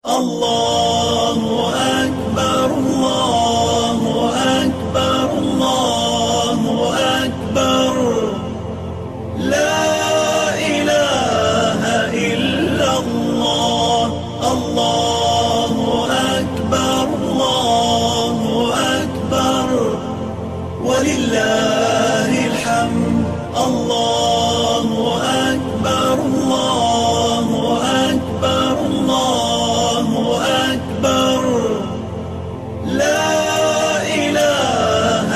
الله أكبر الله أكبر الله أكبر لا إله إلا الله الله أكبر الله أكبر ولله الحمد الله أكبر الله أكبر الله أكبر لا إله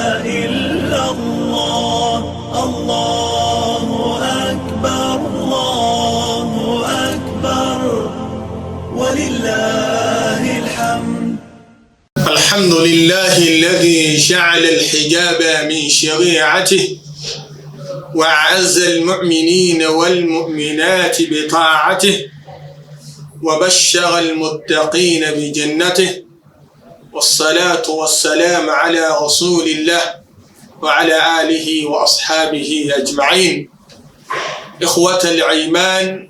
إلا الله الله أكبر الله أكبر ولله الحمد. الحمد لله الذي جعل الحجاب من شريعته وأعز المؤمنين والمؤمنات بطاعته وبشر المتقين بجنته والصلاة والسلام على رسول الله وعلى آله وأصحابه أجمعين. إخوة الإيمان،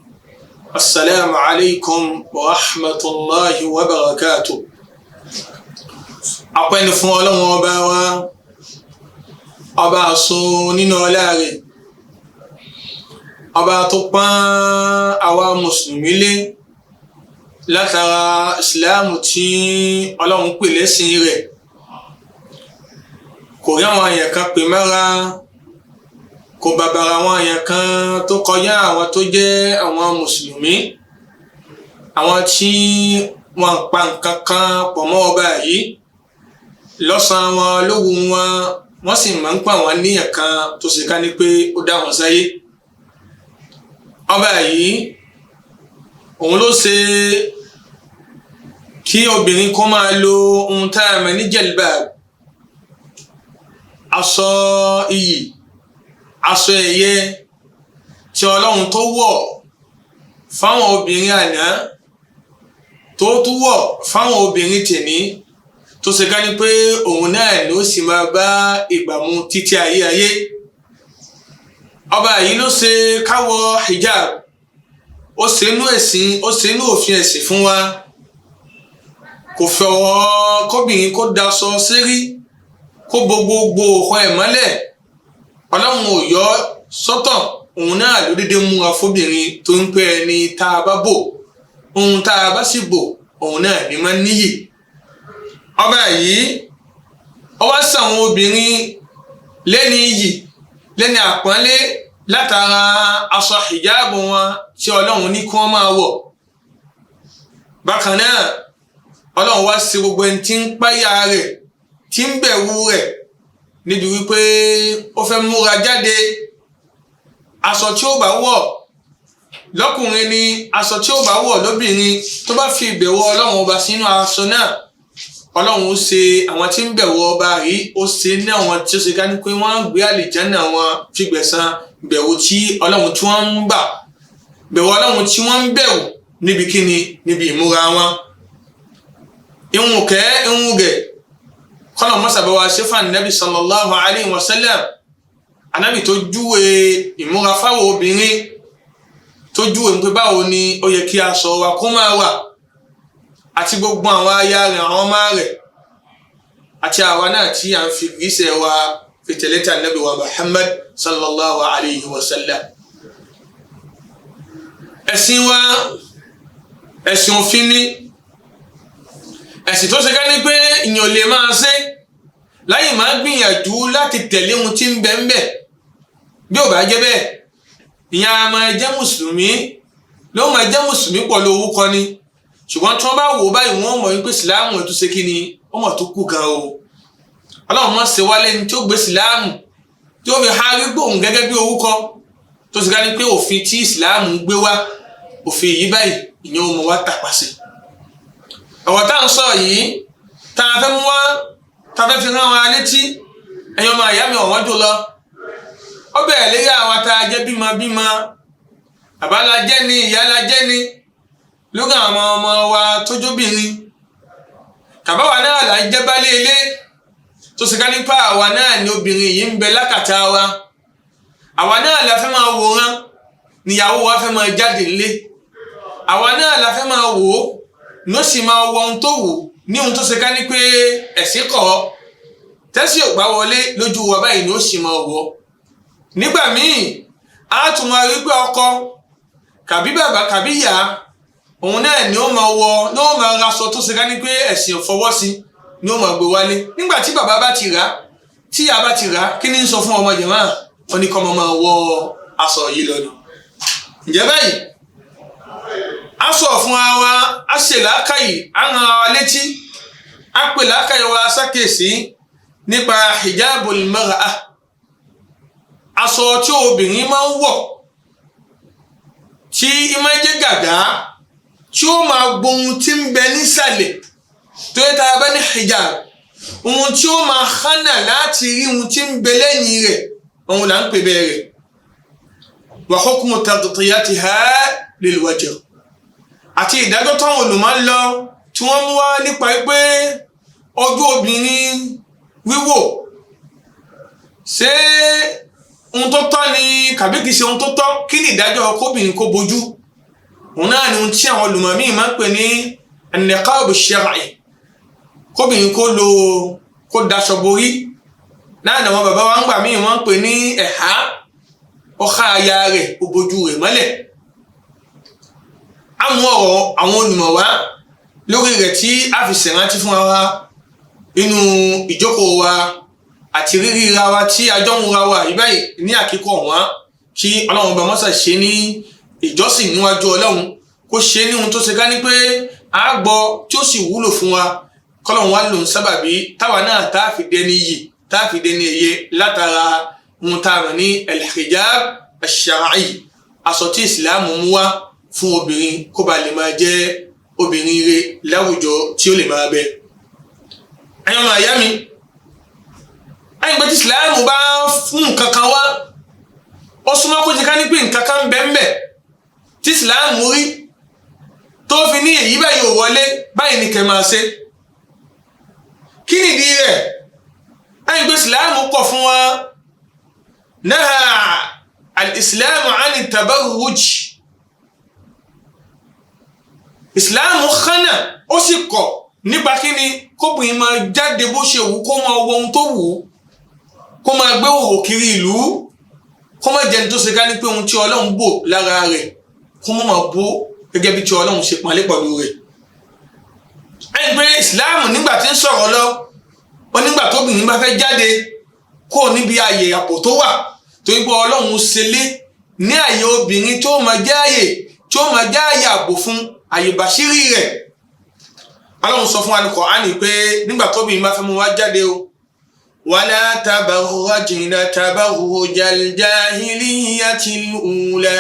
السلام عليكم ورحمة الله وبركاته. أقول فوالله وباوا ọba àsun nínú ọlá rẹ̀, ọba tó pọ́n àwa mùsùlùmí lé látara ìsìláàmù tí Ọlọ́run pè lẹ́sìn rẹ̀. Kò rí àwọn èèyàn kan pè mọ́ra, kò bàbàrà àwọn èèyàn kan tó kọjá àwọn tó jẹ́ àwọn mùsùlùmí, àwọn tí wọ́n pa nǹkan kan pọ̀ mọ́ ọba yìí lọ́sàn-án wọn lóru wọn, wọ́n sì máa ń pa àwọn níyàn kan tó ṣe ká ní pé ó dá wọn sáyé. Ọba yìí òun ló ṣe kí obìnrin kó máa lo ohun tá a mọ̀ ní jilbab, aṣọ iyì, aṣọ ẹ̀yẹ tí Ọlọ́run tó wọ̀ fáwọn obìnrin àná tó tún wọ̀ fáwọn obìnrin tèní, tó ṣe ká ní pé òun náà ló sì máa bá ìgbà mu títí ayé. Ọba yìí ló ṣe káwọ hijab, ó ṣe inú ẹ̀sìn, ó ṣe inú òfin ẹ̀sìn fún wa. Kò fọwọ́ kóbìnrin kó daṣọ sérí, kó bo gbogbo ọ̀họ́ ẹ̀ mọ́lẹ̀. Ọlọ́run ò yọ sọ́tọ̀, òun náà ló dédé múra fóbìnrin tó ń pẹ́ ẹni tá a bá bò, ohun tá a bá sì bò òun náà ní máa níyì. Ọba yìí ó wá ṣàwọn obìnrin lẹ́ni iyì, lẹ́ni àpọ́nlé látara aṣọ hijab wọn tí Ọlọ́run ní kí wọ́n máa wọ̀. Bákan náà Ọlọ́run wá sí gbogbo ẹni tí ń páyà rẹ̀, tí ń bẹ̀rù rẹ̀ níbi wípé ó fẹ́ múra jáde. Aṣọ tí ó bá wọ̀ lọ́kùnrin ni aṣọ tí ó bá wọ̀ lóbìnrin, tó bá fi ìbẹ̀rù Ọlọ́run ọba sínú aṣọ náà, Ọlọ́run ó ṣe àwọn tí ń bẹ̀rù ọba yìí, ó ṣe ní àwọn tí ó ṣe ká ní pé wọ́n gbé àlìjánnà wọn fi gbẹ̀san bẹ̀rù tí Ọlọ́run tí wọ́n ń bà, bẹ̀rù Ọlọ́run tí wọ́n ń bẹ̀rù níbi kíni, níbi ìmúra wọn. Ìhun kẹ́ ìhun gẹ̀ kọ́nà mọ́sàbẹ̀ wa ṣe fún Ànábì sallallahu alayhi wa sallam, Ànábì tó júwe ìmúra fáwọn obìnrin, tó júwe pé báwo ni ó yẹ kí aṣọ wa kó máa wà, àti gbogbo àwọn aya rẹ̀, àwọn ọmọ rẹ̀, àti àwa náà tí à ń fi ìgbésẹ̀ wa fi tẹ̀lé tà Ànábì wa Muhammad sallallahu alayhi wa sallam. Ẹ̀sìn wa ẹ̀sìn òfin ni, ẹ̀sìn tó ṣe ká ní pé ìyàn lè máa ṣe láyé máa gbìyànjú láti tẹ̀lé ohun tí ń bẹ ń bẹ. Bí ò bá jẹ́ bẹ́ẹ̀, ìyẹn a máa jẹ́ mùsùlùmí, ló máa jẹ́ mùsùlùmí pọ̀ lówó kọ́ ni. Ṣùgbọ́n tí wọ́n bá wò báyìí, wọ́n mọ̀ wípé ìsìláàmù ẹ̀ tó ṣe kí ni, ó mọ̀ tó kú gan o. Ọlọ́run mọ̀ ṣe wá lẹ́ni tí ó gbé ìsìláàmù tí ó fi hárí gbóhùn gẹ́gẹ́ bí orúkọ, tó ṣe ká ní pé òfin tí ìsìláàmù gbé wá, òfin yìí báyìí ìyẹn ó mọ̀ wá tàpá sí. Ọ̀rọ̀ tá à ń sọ yìí, tá a fẹ́ mú wá, tá a fẹ́ fi rán wa létí, ẹ̀yin ọmọ ìyá mi ọ̀wọ́n jù lọ. Ó bẹ̀rẹ̀ lérí àwọn tá a jẹ́ bímọ, bàbá la jẹ́ ni, ìyá la jẹ́ ni, lórí àwọn ọmọ wa tó jóbìnrin. Kàbá wa náà là ń jẹ́ bálé ilé, tó ṣe ká nípa àwa náà ni obìnrin yìí ń bẹ lákàtà wa. Àwa náà la fẹ́ máa wòran níyàwó wa fẹ́ máa jáde nílé. Àwa náà la fẹ́ máa wò ó ní ó sì máa wọ ohun tó wù ní ohun tó ṣe ká ní pé ẹ̀sìn kọ̀ tẹ́sí ò gbà wọlé lójú wa báyìí ni ó sì máa wọ. nígbà míì a tún máa rí pé ọkọ kàbí bàbá kàbí ìyá òun náà ni ó máa wọ ní ó máa raṣọ tó ṣe ká ní pé ẹ̀sìn ò fọwọ́ sí ni ó máa gbé wálé. nígbà tí bàbá bá ti rà tí ìyá bá ti rà kí ni ń sọ fún ọmọ jẹ̀mọ́ wọn ni kọ́ ọmọ máa wọ aṣọ yìí lọ ni. ǹjẹ́ báyìí a sọ fún wa a ṣe làákàyè a ràn wa létí a pè làákàyè wa ṣàkíyèsí nípa hijabul mar'ah aṣọ tí obìnrin máa ń wọ̀ tí máa jẹ́ gàgá tí ó máa gbohun tí ń bẹ nísàlẹ̀ tó yẹ tá a bá ní hijab ohun tí ó máa hánà láti rí ohun tí ń bẹ lẹ́yìn rẹ̀ ohun là ń pè bẹ́ẹ̀ rẹ̀ wa hukmu taghtiyatiha lil wajh àti ìdájọ́ táwọn olùmọ̀ ń lọ tí wọ́n mú wá nípa pé ojú obìnrin wíwò ṣé ohun tó tọ́ ni kàbí kìí ṣe ohun tó tọ́ kí ni ìdájọ́ kóbìnrin kó bojú òun náà ni ohun tí àwọn olùmọ̀ míì máa ń pè ní an-niqab ash-shar'i kóbìnrin kó daṣọ borí náà àwọn bàbá wa ń gbà míì wọ́n ń pè ní ẹ̀há ọ̀ká aya rẹ̀ ó bojú rẹ̀ mọ́lẹ̀. a mú ọ̀rọ̀ àwọn olùmọ̀ wá lórí rẹ̀ tí a fi ṣèrántí fún wa inú ìjókòó wa àti rírí ra wa tí a jọ ń ra wa yìí báyìí ní àkíkọ̀ wọn kí ọlọ́run bá mọ́sà ṣe ní ìjọsìn níwájú ọlọ́run kó ṣe ní ohun tó ṣe ká ní pé a gbọ́ tí ó sì wúlò fún wa kọ́lọ́run wá lò ń sábàbí táwa náà tá a fi dẹni yìí tá a fi dẹni èyẹ látara ohun tá a rìn ní al-hijab ash-shar'i aṣọ tí ìsìláàmù mú wá fún obìnrin kó ba lè máa jẹ́ obìnrin rere láwùjọ tí ó lè máa bẹ. ẹ̀yin ọmọ àyá mi ẹ̀yin pé tí ìsìláàmù bá fún nǹkan kan wá ó súnmọ́ kó jẹ́ ká ní pé nǹkan kan bẹ́ẹ̀ tí ìsìláàmù rí tó fi ní èyí báyìí ò wọlé báyìí ni kẹ́ máa ṣe. kí nìdí rẹ̀ ẹ̀yin pé ìsìláàmù kọ̀ fún wa naha al-islamu ani tabarruj ìsìláàmù kánà ó sì kọ̀ nípa kíni kóbìnrin máa jáde bó ṣe wù kó máa wọ ohun tó wù kó máa gbé òhò kiri ìlú kó máa jẹni tó ṣe ká ní pé ohun tí ọlọ́run bò lára rẹ̀ kó máa bó gẹ́gẹ́ bí tí ọlọ́run ṣe pọ́nlé pẹ̀lú rẹ̀. ẹni pé ìsìláàmù nígbà tí ń sọ̀rọ̀ lọ ó nígbà tóbìnrin bá fẹ́ jáde kó níbi ààyè àpò tó wà torí pé ọlọ́run ṣe lé ní ààyè obìnrin tó máa jẹ́ ààyè ààbò fún àyè bàṣírí rẹ̀. Ọlọ́run sọ fún wa ní Kùránì pé nígbà tóbìnrin bá fẹ́ mú wá jáde o wala tabarrajna tabarrujal jahiliyyatil ula.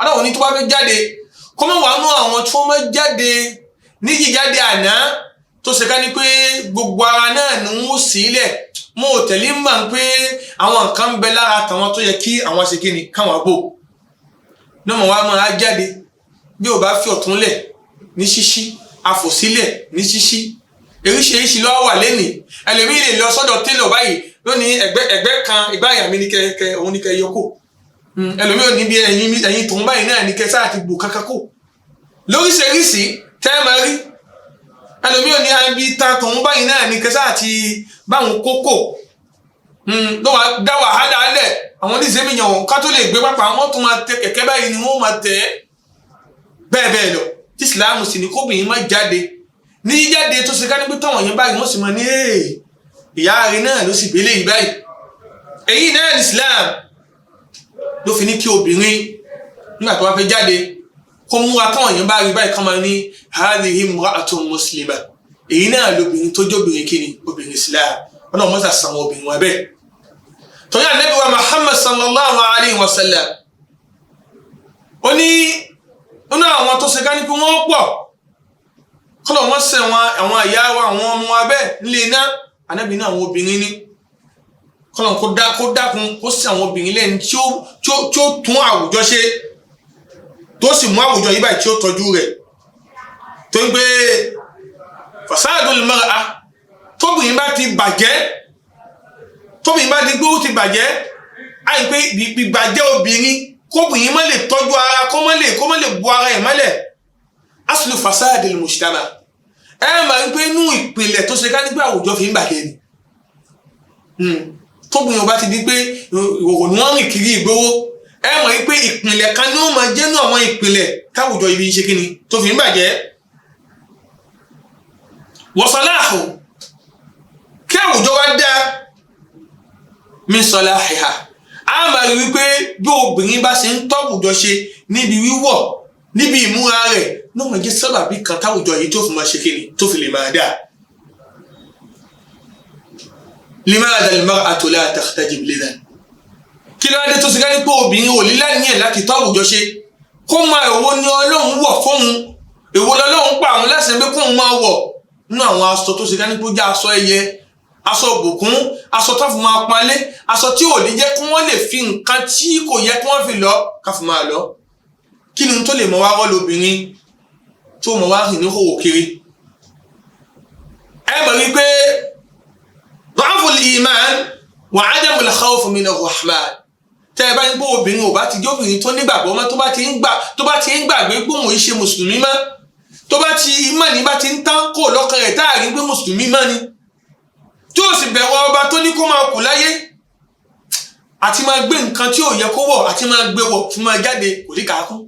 Ọlọ́run ní tó bá fẹ́ jáde kó mọ̀ wá nú àwọn tí wọ́n máa jáde ní jíjáde àná tó ṣe ká ní pé gbogbo ara náà ni wọ́n sílẹ̀ mo ò tẹ̀lé mọ̀ pé àwọn nǹkan ń bẹ lára tàwọn tó yẹ kí àwọn ṣe kí ni káwọn bò náà mọ̀ wá máa jáde bí o bá fi ọ̀tún lẹ̀ ní ṣíṣí afòsílẹ̀ ní ṣíṣí eríṣiríṣi ló wà lẹ́nìí ẹlòmíì lè lọ sọ́dọ̀ télọ̀ báyìí lónìí ẹgbẹ́ kan ìgbáyà mi ní kẹ òun ní kẹ yọkó ẹlòmíì ò ní bí ẹ̀yìn tòun báyìí náà ní kẹ sáà ti gbò kankan kó lóríṣiríṣi tẹ́ ẹ máa rí ẹlòmíì ò ní ibi ta tòun báyìí náà ní kẹ sáà ti báwọn kókò ló wà dá wàhálà lẹ̀ àwọn oníṣẹ́mìyàn ká tó lè gbé pápá wọn tún máa tẹ kẹ̀kẹ́ báyìí ni wọ́n máa tẹ̀ bẹ́ẹ̀ lọ tí ìsìláàmù sì ní kóbìnrin má jáde ní jáde tó ṣe ká ní pé táwọn yẹn báyìí wọ́n sì máa ní ìyá rẹ̀ náà ló sì gbélé yìí báyìí èyí náà ní ìsìláàmù ló fi ní kí obìnrin nígbà tó wá fẹ́ jáde kó mú wa táwọn yẹn bá rí báyìí kán máa ní hadhihi imra'atun muslima èyí náà lóbìnrin tó jóbìnrin kí ni obìnrin ìsìláàmù wọn náà mọ́sà sàwọn obìnrin wọn bẹ́ẹ̀ torí Ànábì wa Muhammad sallallahu alayhi wa sallam ó ní nínú àwọn tó ṣe ká ní pé wọ́n pọ̀ kọ́lọ̀ wọ́n sẹ̀ àwọn àyà wa àwọn ọmọ wa bẹ́ẹ̀ nílé iná Ànábì ní àwọn obìnrin ní kọ́lọ̀ kó dákun kó sí àwọn obìnrin lẹ́ni tí ó tún àwùjọ ṣe tó sì mú àwùjọ yìí báyìí tí ó tọ́jú rẹ̀ tó ń gbé fasadul mar'a tóbìnrin bá ti bàjẹ́ tóbìnrin bá di pé ó ti bàjẹ́ àìpé ìbàjẹ́ obìnrin kóbìnrin má lè tọ́jú ara kó má lè bu ara ẹ̀ mọ́lẹ̀ aslu fasadil mujtama ẹ máa ń pé inú ìpìlẹ̀ tó ṣe ká nígbà àwùjọ fi ń bàjẹ́ ni tóbìnrin ọba ti di pé ìwòkò ni wọ́n rìn kiri ìgboro ẹ mọ̀ pé ìpìlẹ̀ kan ni ó máa jẹ́ nú àwọn ìpìlẹ̀ táwùjọ ibi ń ṣe kíni tó fi ń bàjẹ́ wa salahu kí àwùjọ wa dá min salahiha a máa rí wípé bí obìnrin bá ṣe ń tọ́wùjọ ṣe níbi wíwọ̀ níbi ìmúra rẹ̀ náà máa jẹ́ sábàbí kan táwùjọ yìí tó fi máa ṣe kíni tó fi lè máa dáa. limadha al-mar'atu la takhtajib lidhan kí ló dé tó ṣe ká ní pé obìnrin ò lílá níyẹn láti tọ́wùjọ ṣe kó máa èwo ni Ọlọ́run wọ̀ fóun èwo lọ́lọ́run pa àwọn láṣẹ pé kóun máa wọ̀ nínú àwọn aṣọ tó ṣe ká ní pé ó jẹ́ aṣọ ẹyẹ aṣọ òbùkún aṣọ tó fi máa palẹ̀ aṣọ tí ò ní jẹ́ kí wọ́n lè fi nǹkan tí kò yẹ kí wọ́n fi lọ ká fi máa lọ kí ni tó lè mọ wá rọ́ lóbìnrin tó mọ wá rìn ní hòhò kiri ẹ mọ̀ wípé dha'ful iman wa 'adamul khawf min ar-rahman tẹ́ ẹ bá ń gbọ́ obìnrin ò bá ti jẹ́ obìnrin tó nígbàgbọ́ mọ́ tó bá ti ń gbàgbé pé òun ìṣe mùsùlùmí mọ́ tó bá ti ìmánì bá ti ń tán kó lọ́kàn rẹ̀ táàrí pé mùsùlùmí mọ́ ni tí ó sì bẹ̀rù ọba tó ní kó máa kù láyé àti máa gbé nǹkan tí ò yẹ kó wọ̀ àti máa gbé wọ̀ fún máa jáde kò ní kàákún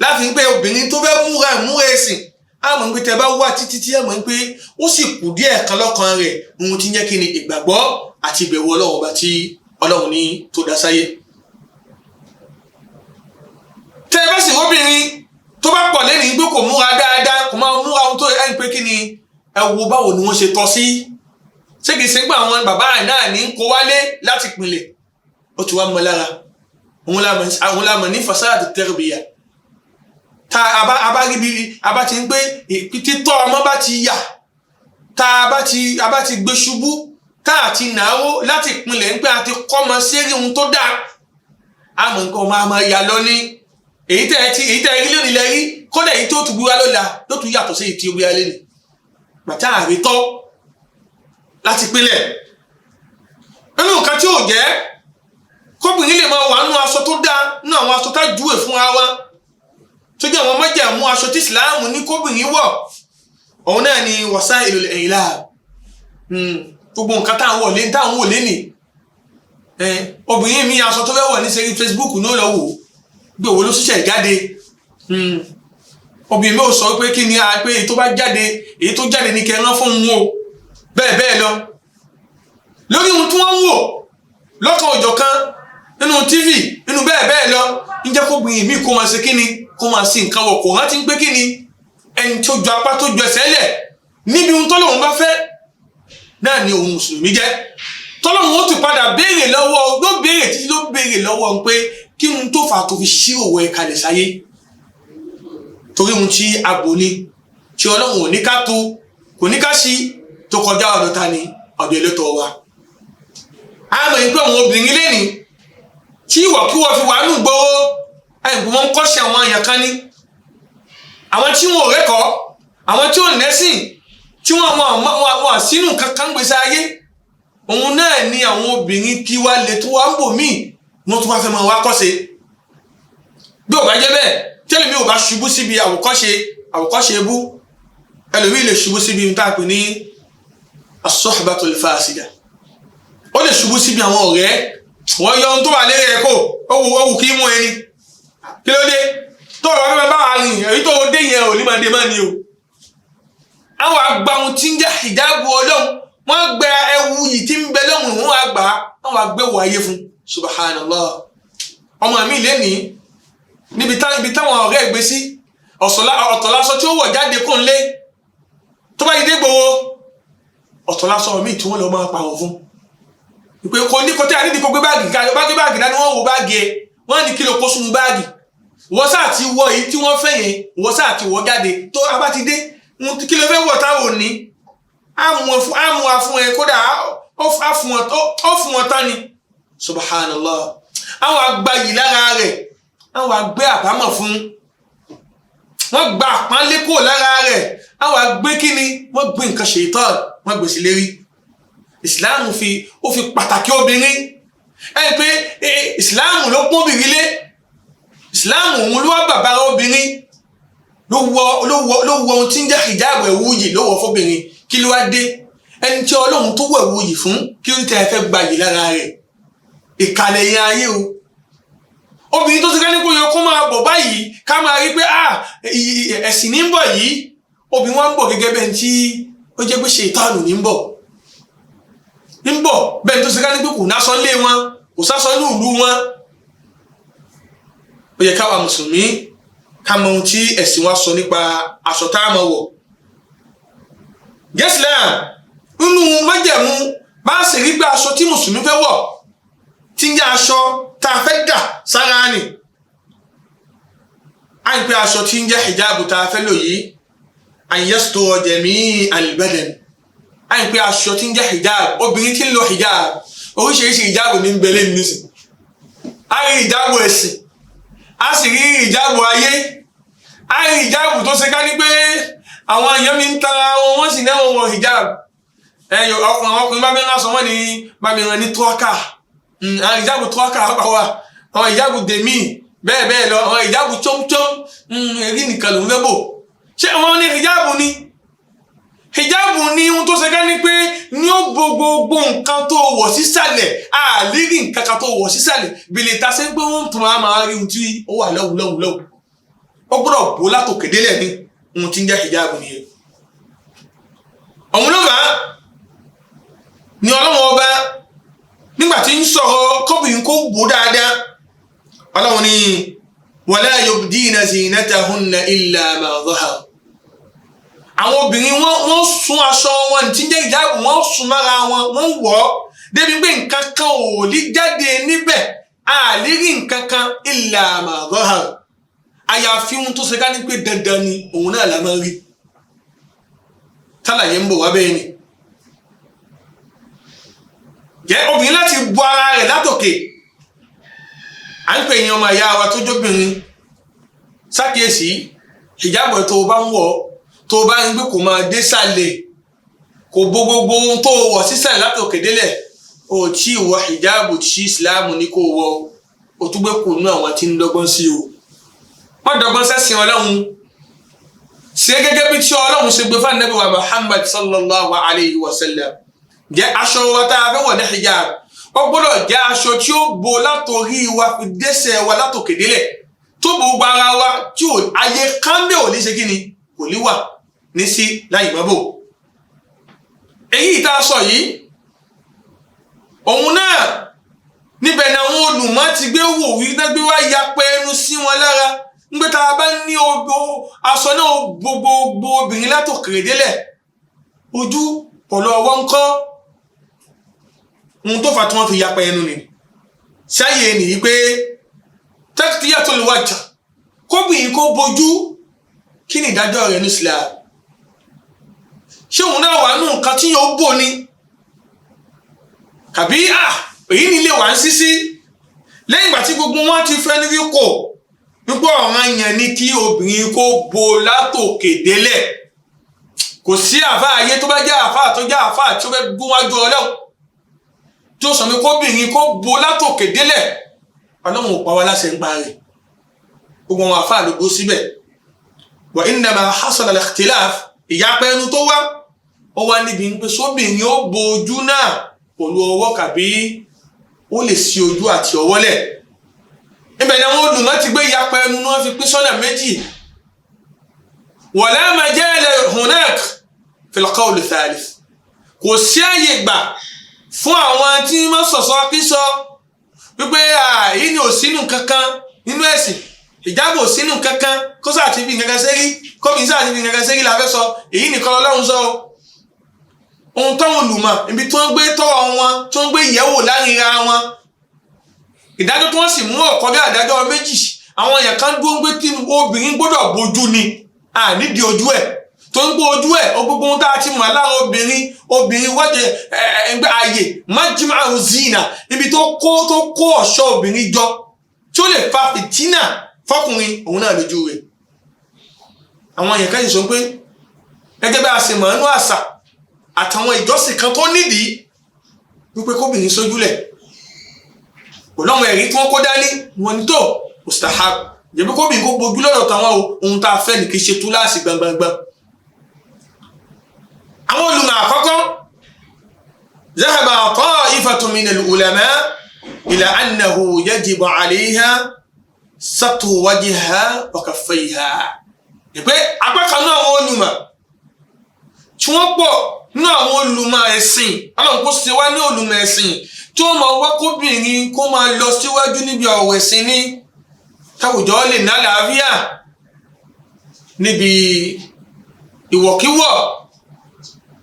láti ń pé obìnrin tó fẹ́ múra ẹ̀sìn àmọ́ ń pé tẹ́ bá wà títí tí àmọ́ ń pé ó sì kù díẹ̀ kan lọ́kàn rẹ̀ ohun tí ń jẹ́ kí ni ìgbàgbọ́ àti ìbẹ̀wò Ọlọ́run ọba tí Ọlọ́run ní tó dá sáyé. tẹ́ ẹ bá sì obìnrin tó bá pọ̀ lẹ́nu pé kò múra dáadáa kò máa múra ohun tó yẹ pé kí ni ẹ wo báwo ni wọ́n ṣe tọ́ sí ṣé kìí ṣe pé àwọn bàbá rẹ̀ náà ní kó wálé láti pinlẹ̀ ó ti wá mọ́ lára òun la mọ̀ ní fasad tarbiya tá a bá ti ń pé títọ́ ọmọ bá ti yà tá a bá ti gbé ṣubú tá a ti nàáró láti pinlẹ̀ ń pé a ti kọ́ ọmọ sérí ohun tó dáa àmọ́ nǹkan ọmọ àmọ́ ìyá lọ ní èyí tẹ́ rí lónìí lẹ́rí kódà èyí tó tún gbé wá lọ́la ló tún yàtọ̀ sí èyí tí ó gbé wá lẹ́nu bàtà àrítọ́ láti pínlẹ̀ nínú nǹkan tí ò jẹ́ kóbìnrin lè máa wà nínú aṣọ tó dáa nínú àwọn aṣọ tá júwe fúnra wa tó jẹ́ àwọn májẹ̀mú aṣọ tí ìsìláàmù ní kóbìnrin wọ̀ òun náà ni wasailul i'lam gbogbo nǹkan táwọn wò lẹ́nì obìnrin mi aṣọ tó fẹ́ wọ̀ ní sẹ́rí Facebook ní ó lọ wò gbé owó ló ṣiṣẹ́ jáde obìnrin mi ò sọ pé kí ni pé èyí tó jáde ní kẹran fún un o bẹ́ẹ̀ bẹ́ẹ̀ lọ lórí ohun tí wọ́n ń wò lọ́kàn òjọ̀ kan nínú TV nínú bẹ́ẹ̀ bẹ́ẹ̀ lọ ń jẹ́ kó gbìyànjú mí kó máa ṣe kí ni kó máa sí nǹkan wọ̀ kò rántí ń pé kí ni ẹni tó ju apá tó ju ẹsẹ̀ lẹ̀ níbi ohun tọ́lọ́hun bá fẹ́ náà ni òun mùsùlùmí jẹ́ tọ́lọ́hun ó ti padà béèrè lọ́wọ́ ló béèrè títí ló béèrè lọ́wọ́ ń pé kí ohun tó fà tó fi ṣí òwò ẹ̀ kalẹ̀ sáyé torí ohun tí abò ni tí Ọlọ́run ò ní ká tó kò ní ká sí tó kọjá ọ̀dọ̀ ta ni ọ̀dọ̀ ẹlẹ́tọ̀ wa a mọ̀ ní pé àwọn obìnrin lẹ́ni tí ìwọ̀kíwọ̀ fi wà nù gbowó ẹ̀yìn wọn ń kọ́ṣẹ́ àwọn èèyàn kan ní àwọn tí wọn ò rẹ́kọ̀ọ́ àwọn tí ò nẹ́sìn tí wọn sínú kankan gbèsè ayé òun náà ni àwọn obìnrin kí wá lè tó wá ń bò míì wọn tó wá fẹ́ máa wá kọ́ṣe bí ò bá jẹ́ bẹ́ẹ̀ tẹ́lẹ̀ mi ò bá ṣubú síbi àwòkọ́ṣe ebú ẹlòmíì lè ṣubú síbi ní táàpì ní as-suhbatul fasida ó lè ṣubú síbi àwọn ọ̀rẹ́ wọ́n yọ ohun tó wà lérí ẹ̀kọ́ ó wù kí mú ẹni kí ló dé tó ọ̀rọ̀ bẹ́ẹ̀ bá wà rìn èyí tó dé yẹn ò ní máa dé máa ní o àwọn àgbà ohun tí ń jẹ́ hijabu Ọlọ́run wọ́n gba ẹwu yìí tí ń bẹ lọ́hùn wọn àgbà àwọn àgbẹ̀wò ayé fún subhanallah ọmọ mi lẹ́nìí níbi táwọn ọ̀rẹ́ gbé sí ọ̀tọ̀ lásọ tí ó wọ̀ jáde kó ń lé tó bá yí dé gbowó ọ̀tọ̀ lásọ míì tí wọ́n lọ máa pàwọ̀ fún ìpè kò ní kò tí a ní kò gbé báàgì ká bá gbé báàgì dání wọ́n wo báàgì ẹ̀ wọ́n ní kí ló kó sunu báàgì wọ́n sáà ti wọ èyí tí wọ́n fẹ́ yẹn wọ́n sáà ti wọ́ jáde tó a bá ti dé kí ló fẹ́ wọ̀ táwọn ò ní àmú àfún ẹ kódà ó fún wọn tán ni subhanallah àwọn àgbà yìí lára rẹ̀ àwọn àgbẹ̀ àbámọ̀ fún wọ́n gba àpánlé kò lára rẹ̀ àwọn àgbẹ̀ kíni wọ́n gbé nǹkan ṣètọ́ wọ́n gbèsè lérí ìsìláàmù ó fi pàtàkì obìnrin ẹni pé ìsìláàmù ló pọ́n obìnrin lé ìsìláàmù òun ló wá bàbára obìnrin ló wọ ohun tí ń jẹ́ hijab ẹ̀wù yìí ló wọ̀ fóbìnrin kí ló wá dé ẹni tí Ọlọ́run tó wọ ẹ̀wù yìí fún kí ló tẹ́ ẹ fẹ́ gbayì lára rẹ̀ ìkàlẹ̀ yẹn ayé o obìnrin tó ti ká ní kó yẹ kó máa bọ̀ báyìí ká máa rí pé ẹ̀sìn ní ń bọ̀ yìí obìnrin wa ń bọ̀ gẹ́gẹ́ bẹ́ẹ̀ tí ó jẹ́ pé ṣètánù ní ń bọ̀ bẹ́ẹ̀ tó ti ká ní pé kò násọ lé wọn kò sásọ ní ìlú wọn ó yẹ káwa mùsùlùmí ká mọ ohun tí ẹ̀sìn wa sọ nípa aṣọ tá a máa wọ̀ gẹ́sìlẹ̀ nínú májẹ̀mú bá a sì rí pé aṣọ tí mùsùlùmí fẹ́ wọ̀ tí ń jẹ́ aṣọ tá a fẹ́ dà sára ni à ń pè aṣọ tí ń jẹ́ hijabu tá a fẹ́ lò yìí an yastura jami' al-badan à ń pè aṣọ tí ń jẹ́ hijab obìnrin tí ń lo hijab oríṣiríṣi hijabu ní bẹ̀lẹ̀ nísìn a rí hijabu ẹ̀sìn a sì rí hijabu ayé a rí hijabu tó ṣe ká ní pé àwọn èèyàn mi ń tara wọn sì náà wọ hijab ọkùnrin bá mi rán aṣọ wọn ni bá mi rán ní tọ́ka àwọn ìjábù tọ́ka àpàwà àwọn ìjábù dèmí bẹ́ẹ̀ lọ àwọn ìjábù chọ́mchọ́m èrí nìkan ló ń fẹ́ bò ṣé wọ́n ní hijabu ní ohun tó ṣe ká ní pé ní ó gbogbo nǹkan tó wọ̀ sísàlẹ̀ àlérí nǹkan kan tó wọ̀ sísàlẹ̀ bèlè ta ṣe ń pé wọ́n tún máa rí ohun tí ó wà lọ́wọ́ ó gbọ́dọ̀ bó látòkè délẹ̀ ní ohun tí ń jẹ́ hijabu nìyẹn ọ̀hun ló bá ní ọlọ́wọ́ ọba nígbàtí ń sọ̀rọ̀ kọ́bìnrin kó bò dáadáa Ọlọ́run ni wala yubdina zinatahunna illa ma zahar àwọn obìnrin wọ́n sún aṣọ wọn tí ń jẹ́ ìjáàbù wọ́n sún mára wọ́n wọ̀ ọ́ débi pé nǹkan kan ò lè jáde níbẹ̀ àlérí nǹkan kan illa ma zahar àyàfi ohun tó ṣe ká ní pé dandan ni òun náà la máa rí tálàyé ń bọ̀ wá bẹ́ẹ̀ ni jẹ́ obìnrin láti bọ́ ara rẹ̀ látòkè à ń pè yín ọmọ ìyá wa tó jóbìnrin sákìyèsí hijabu tó bá ń wọ̀ tó bá ń gbé kò máa dé sàlẹ̀ kò bó gbogbo ohun tó wọ̀ sísàlẹ̀ látòkè délẹ̀ o tí wọ hijabu tí ìsìláàmù ní kò wọ̀ o tún gbé kò nú àwọn tí ń dọ́gbọ́n sí o wọ́n dọ́gbọ́n sẹ́sìn Ọlọ́run ṣe gẹ́gẹ́ bí tí Ọlọ́run ṣe gbé fún Ànábì wa Muhammad sallallahu alayhi wa sallam jẹ́ aṣọ wa tá a fẹ́ wọ̀ ní hijab ó gbọ́dọ̀ jẹ́ aṣọ tí ó bo látorí wa fi dẹ́sẹ̀ wa látòkè délẹ̀ tó bo gbogbo ara wa tí ayé kánbẹ́ ò ní ṣe kí ni kò ní wà ní sí láì mọ́bò èyí tá a sọ yìí òun náà níbẹ̀ ni àwọn olùmọ̀ ti gbé wò wí gbé wá ya pé ẹnu sí wọn lára ń gbé tá a bá ní aṣọ náà gbogbo obìnrin látòkè délẹ̀ ojú pọ̀lú ọwọ́ ńkọ́ ohun tó fà tí wọ́n fi yapa ẹnu ni ṣáyé nìyí pé taghtiyatul wajh kóbìnrin kó bojú kí ni ìdájọ́ rẹ̀ ní Islam ṣé òun náà wà nù nǹkan tí yóò bò ní kàbí èyí nílé wà ń sísí lẹ́yìn ìgbà tí gbogbo wọn ti fẹ́ níbi kò nípa ọ̀ràn yẹn ní kí obìnrin kó bo látòkè délẹ̀ kò sí àfá ayé tó bá jẹ́ àfá tó jẹ́ àfá tí ó fẹ́ gún wájú Ọlọ́run tí ó sọ mi kóbìnrin kó bo látòkè délẹ̀ Ọlọ́run ò pa wá láṣẹ ń pa rẹ̀ gbogbo àwọn àfá ló gbó síbẹ̀ wa innama hasala al-ikhtilaf ìyapa ẹnu tó wá ó wá níbi ń pé sóbìnrin ó bo ojú náà pẹ̀lú ọwọ́ kàbí ó lè sí ojú àti ọwọ́ lẹ̀ ibẹ̀ ni àwọn olùmọ̀ ti gbé ìyapa ẹnu náà fi pín sọ́nà méjì wala majala hunak fil qawl thalith kò sí àyè gbà fún àwọn tí wọ́n sọ̀sọ́ kí sọ wípé èyí ni ò sínú kankan nínú ẹ̀sìn ìjábò sínú kankan kó sáà ti fi nǹkan sẹ́rí kóbi sáà ti fi nǹkan sẹ́rí la fẹ́ sọ èyí nìkan Ọlọ́run sọ ohun táwọn olùmọ̀ ibi tí wọ́n gbé tọ́wọ́ wọn tí wọ́n gbé ìyẹ̀wò láàrin ara wọn ìdájọ́ tí wọ́n sì mú ọ̀kọ́ bí àdájọ́ méjì àwọn èèyàn kan dúró ń gbé tí obìnrin gbọ́dọ̀ bójú ni nídìí ojú ẹ̀ tó ń gbó ojú ẹ̀ gbogbo ohun tá a ti mọ̀ lára obìnrin wájẹ ẹgbẹ́ ààyè májìmáà zina níbi tó kó ọ̀ṣọ́ obìnrin jọ tí ó lè fa fìtínà fọkùnrin òun náà lójú rẹ̀ àwọn èèyàn kan sì sọ pé gẹ́gẹ́ bí a ṣe mọ̀ nínú àṣà àtàwọn ìjọsìn kan tó nídìí wípé kóbìnrin sójúlẹ̀ pẹ̀lú àwọn ẹ̀rí tí wọ́n kó dání wọn ni tó mustahab jẹ́bi kóbìnrin kó bojú lọ́dọ̀ tàwọn ohun tá a fẹ́ ní kí ṣe túláàsì gbangban. àwọn olùmọ̀ àkọ́kọ́ zahaba ta'ifatun minal ulama ila annahu yajibu alayha satru wajhiha wa kaffayha. pé apá kan náà àwọn olùmọ̀ tí wọ́n pọ̀ nínú àwọn olùmọ̀ ẹ̀sìn Ọlọ́run kó ṣe wá ní olùmọ̀ ẹ̀sìn tí wọ́n máa wá kóbìnrin kó máa lọ síwájú níbi ọ̀rọ̀ ẹ̀sìn ní táwùjọ lè ná làáfíà níbi ìwọ̀kíwọ̀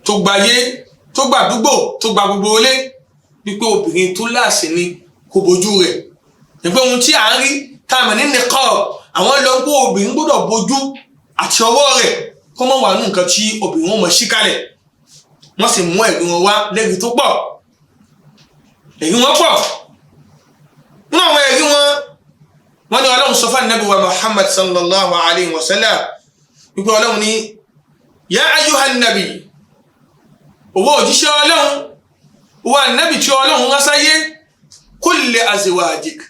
tó gbayé tó gbàdúgbò tó gba gbogbo ilé wípé obìnrin tó láàsì ni kò bójú rẹ̀ nígbà ohun tí à ń rí táàmù ní nìkan àwọn lọ pé obìnrin gbọ́dọ̀ bójú àti ọwọ́ rẹ̀ kó mọ̀ wà nù nǹkan tí obìnrin wọn mọ̀ sí kalẹ̀ wọ́n sì mú ẹ̀rí wọn wá lẹ́rìí tó pọ̀ ẹ̀rí wọn pọ̀ nínú àwọn ẹ̀rí wọn ní Ọlọ́run sọ fún Ànábì wa Muhammad sallallahu alayhi wa sallam wípé Ọlọ́run ní ya ayyuhan nabi owó òjíṣẹ́ Ọlọ́run wa Ànábì tí Ọlọ́run rán sáyé kul li azwajik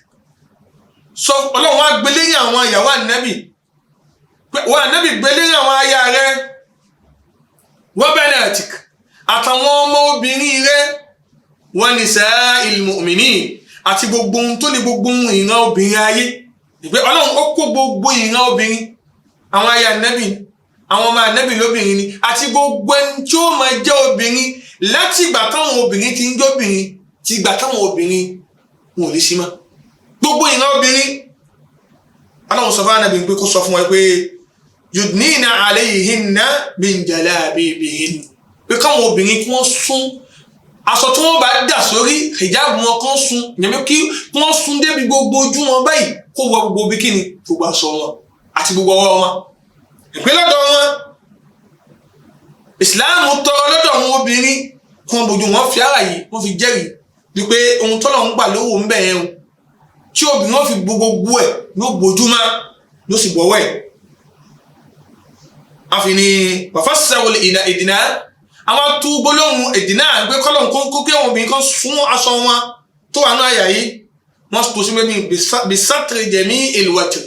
sọ Ọlọ́run wá gbélé àwọn ìyàwó Ànábì wa Ànábì gbélé àwọn aya rẹ̀ wa banatik àtàwọn ọmọ obìnrin rẹ̀ wa nisa'il mu'minin àti gbogbo ohun tó ní gbogbo ìran obìnrin ayé ìgbé Ọlọ́run ó kó gbogbo ìran obìnrin àwọn aya Ànábì àwọn ọmọ Ànábì lóbìnrin ni àti gbogbo ẹni tí ó máa jẹ́ obìnrin láti ìgbà táwọn obìnrin ti ń jóbìnrin ti ìgbà táwọn obìnrin wọn ò lè sí mọ́ gbogbo ìran obìnrin Ọlọ́run sọ fún Ànábì pé kó sọ fún wọn pé yudnina alayhinna min jalabibihin pé káwọn obìnrin kí wọ́n sún aṣọ tí wọ́n bá dà sórí hijab wọn kan sún ìyẹn kí wọ́n sún débi gbogbo ojú wọn báyìí kó wọ gbogbo bíkíni gbogbo aṣọ wọn àti gbogbo ọwọ́ wọn ìpín lọ́dọ̀ wọn ìsìláàmù tọrọ lọ́dọ̀ wọn obìnrin kí wọ́n bójú wọn fi ara yìí wọ́n fi jẹ́rìí wípé ohun tọ́lọ̀ ń gbà lówó ń bẹ̀ yẹn o tí obìnrin wọn fi gbogbo ẹ̀ ló bójú má ló sì bọ̀wọ́ ẹ̀ àfi ní wàfásitì ìdìnnà àwọn tú gbólóhùn ìdìnnà gbé kọ́lọ̀ kó kí àwọn obìnrin kan sún aṣọ wọn tó wà ní àyà yìí wọ́n tó sí mẹ́bí bí sátìrì jẹ̀mí èlùwàtì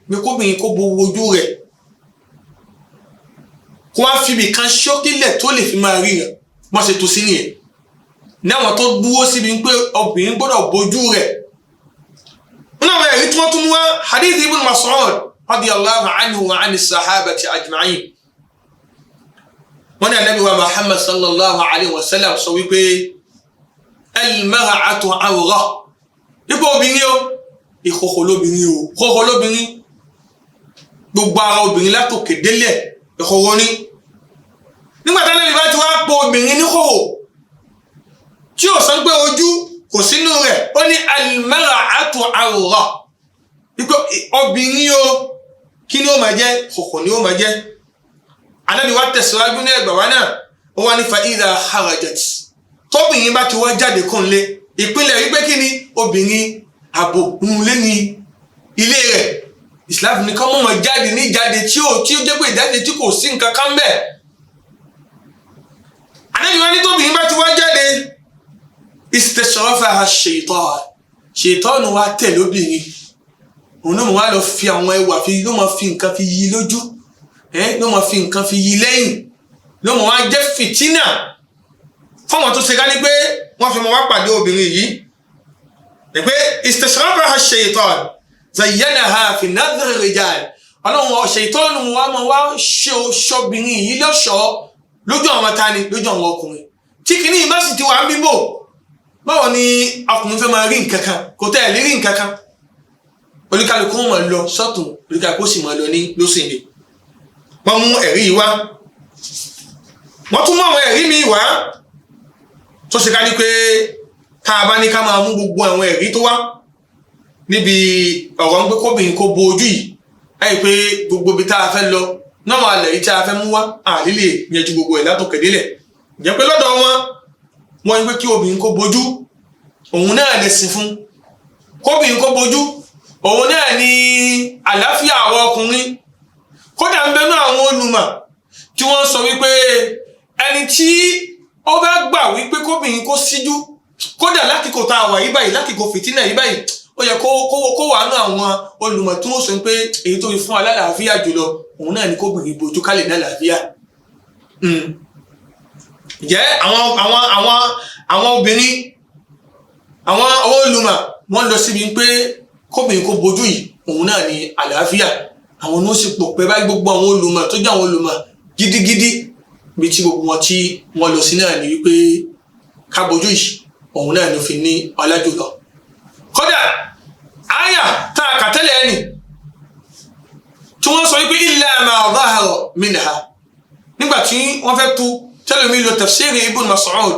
bí kóbìnrin kó bo ojú rẹ̀ kó wá fi bìkan ṣókílẹ̀ tó lè fi máa rí rẹ̀ wọ́n ṣe tó sí nìyẹn ní àwọn tó dúró síbi pé obìnrin gbọ́dọ̀ bójú rẹ̀ nínú àwọn ẹ̀rí tí wọ́n tún wá hadith ibn Mas'ud radiyallahu anhu wa ani sahabati ajma'in wọ́n ní Ànábì wa Muhammad sallallahu alayhi wa sallam sọ wípé al-mar'atu awra ipò obìnrin o ìkòkò lóbìnrin gbogbo ara obìnrin látòkè délẹ̀ ìkòkò ní nígbàtí Ànábì bá ti wá pò obìnrin ní kòkò tí ó sọ pé ojú kò sínú rẹ̀ ó ní al-mar'atu awra ipò obìnrin o kí ni ó máa jẹ́ kòkò ni ó máa jẹ́ Ànábì wá tẹ̀síwájú ní ẹgbàá wa náà ó wá ní fa idha kharajat tóbìnrin bá ti wá jáde kún lé ìpínlẹ̀ wípé kí ni obìnrin àbò nulé ní ilé rẹ̀ Islam ní kán mọ̀ jáde ní jáde tí ó jẹ́ pé ìjáde tí kò sí nǹkan kan bẹ́ẹ̀ Ànábì wá ní tóbìnrin bá ti wá jáde istashrafaha shaytan wá tẹ̀ lóbìnrin òun náà wá lọ fi àwọn ẹwà ló máa fi nǹkan fi yí lójú ló máa fi nǹkan fi yí lẹ́yìn ló máa wá jẹ́ fìtínà fọ́wọ́n tó ṣe ká ní pé wọ́n fi mọ́ wá pàdé obìnrin yìí ní pé istashrafaha ash-shaytan zayyanaha fi nadhri rijal ọlọ́run ṣaitan wa máa wá ṣe ṣọ́bìnrin yìí lọ́ṣọ̀ọ́ lójú àwọn tani lójú àwọn ọkùnrin tí kìíní ìbá sì ti wà ń bíbò báwo ni ọkùnrin fẹ́ máa rí nǹkan kan kò tẹ́ ẹ̀ lè rí nǹkan kan oníkálukú wọn máa lọ sọ́tún oníkálukú sì máa lọ ní lóṣèlú wọ́n mú ẹ̀rí yìí wá wọ́n tún mú àwọn ẹ̀rí mi wá tó ṣe ká ní pé tá a bá ní ká máa mú gbogbo àwọn ẹ̀rí tó wá níbi ọ̀rọ̀ ń pé kóbìnrin kó bo ojú yìí láì pé gbogbo ibi tá a fẹ́ lọ náà wà lẹ́yìn tí a fẹ́ mú wá àlílè yanjú gbogbo ẹ̀ látòkè délẹ̀ jẹ́ pé lọ́dọ̀ wọ́n ń pé kí obìnrin kó bojú òun náà lè sìn fún kóbìnrin kó bojú òun náà ní àlàáfíà àwọn ọkùnrin kódà ń bẹnu àwọn olùmọ̀ tí wọ́n sọ wípé ẹni tí ó bá gbà wípé kóbìnrin kó síjú kódà lákìkò tá a wà yí báyìí lákìkò fìtínà yí báyìí ó yẹ kó wà nù àwọn olùmọ̀ tí wọ́n sọ pé èyí tó fi fún alálàáfíà jùlọ òun náà ni kóbìnrin bojú ká lè ní àlàáfíà. Ǹjẹ́ àwọn obìnrin àwọn olùmọ̀ wọ́n lọ síbi pé kóbìnrin kó bojú yìí òun náà ni àlàáfíà. Àwọn ní ó sì pọ̀ pẹ́ báyìí gbogbo àwọn olùmọ̀ tó jẹ́ àwọn olùmọ̀ gidigidi bí tí gbogbo wọn tí wọ́n lọ sí náà ni wípé ká bojú yìí òun náà ni ó fi ní ọlá jùlọ. Kódà àyà tá a kà tẹ́lẹ̀ ẹni tí wọ́n sọ wípé illa ma zahara minha nígbà tí wọ́n fẹ́ tu tẹ́lẹ̀mí lo tafsiri Ibn Mas'ud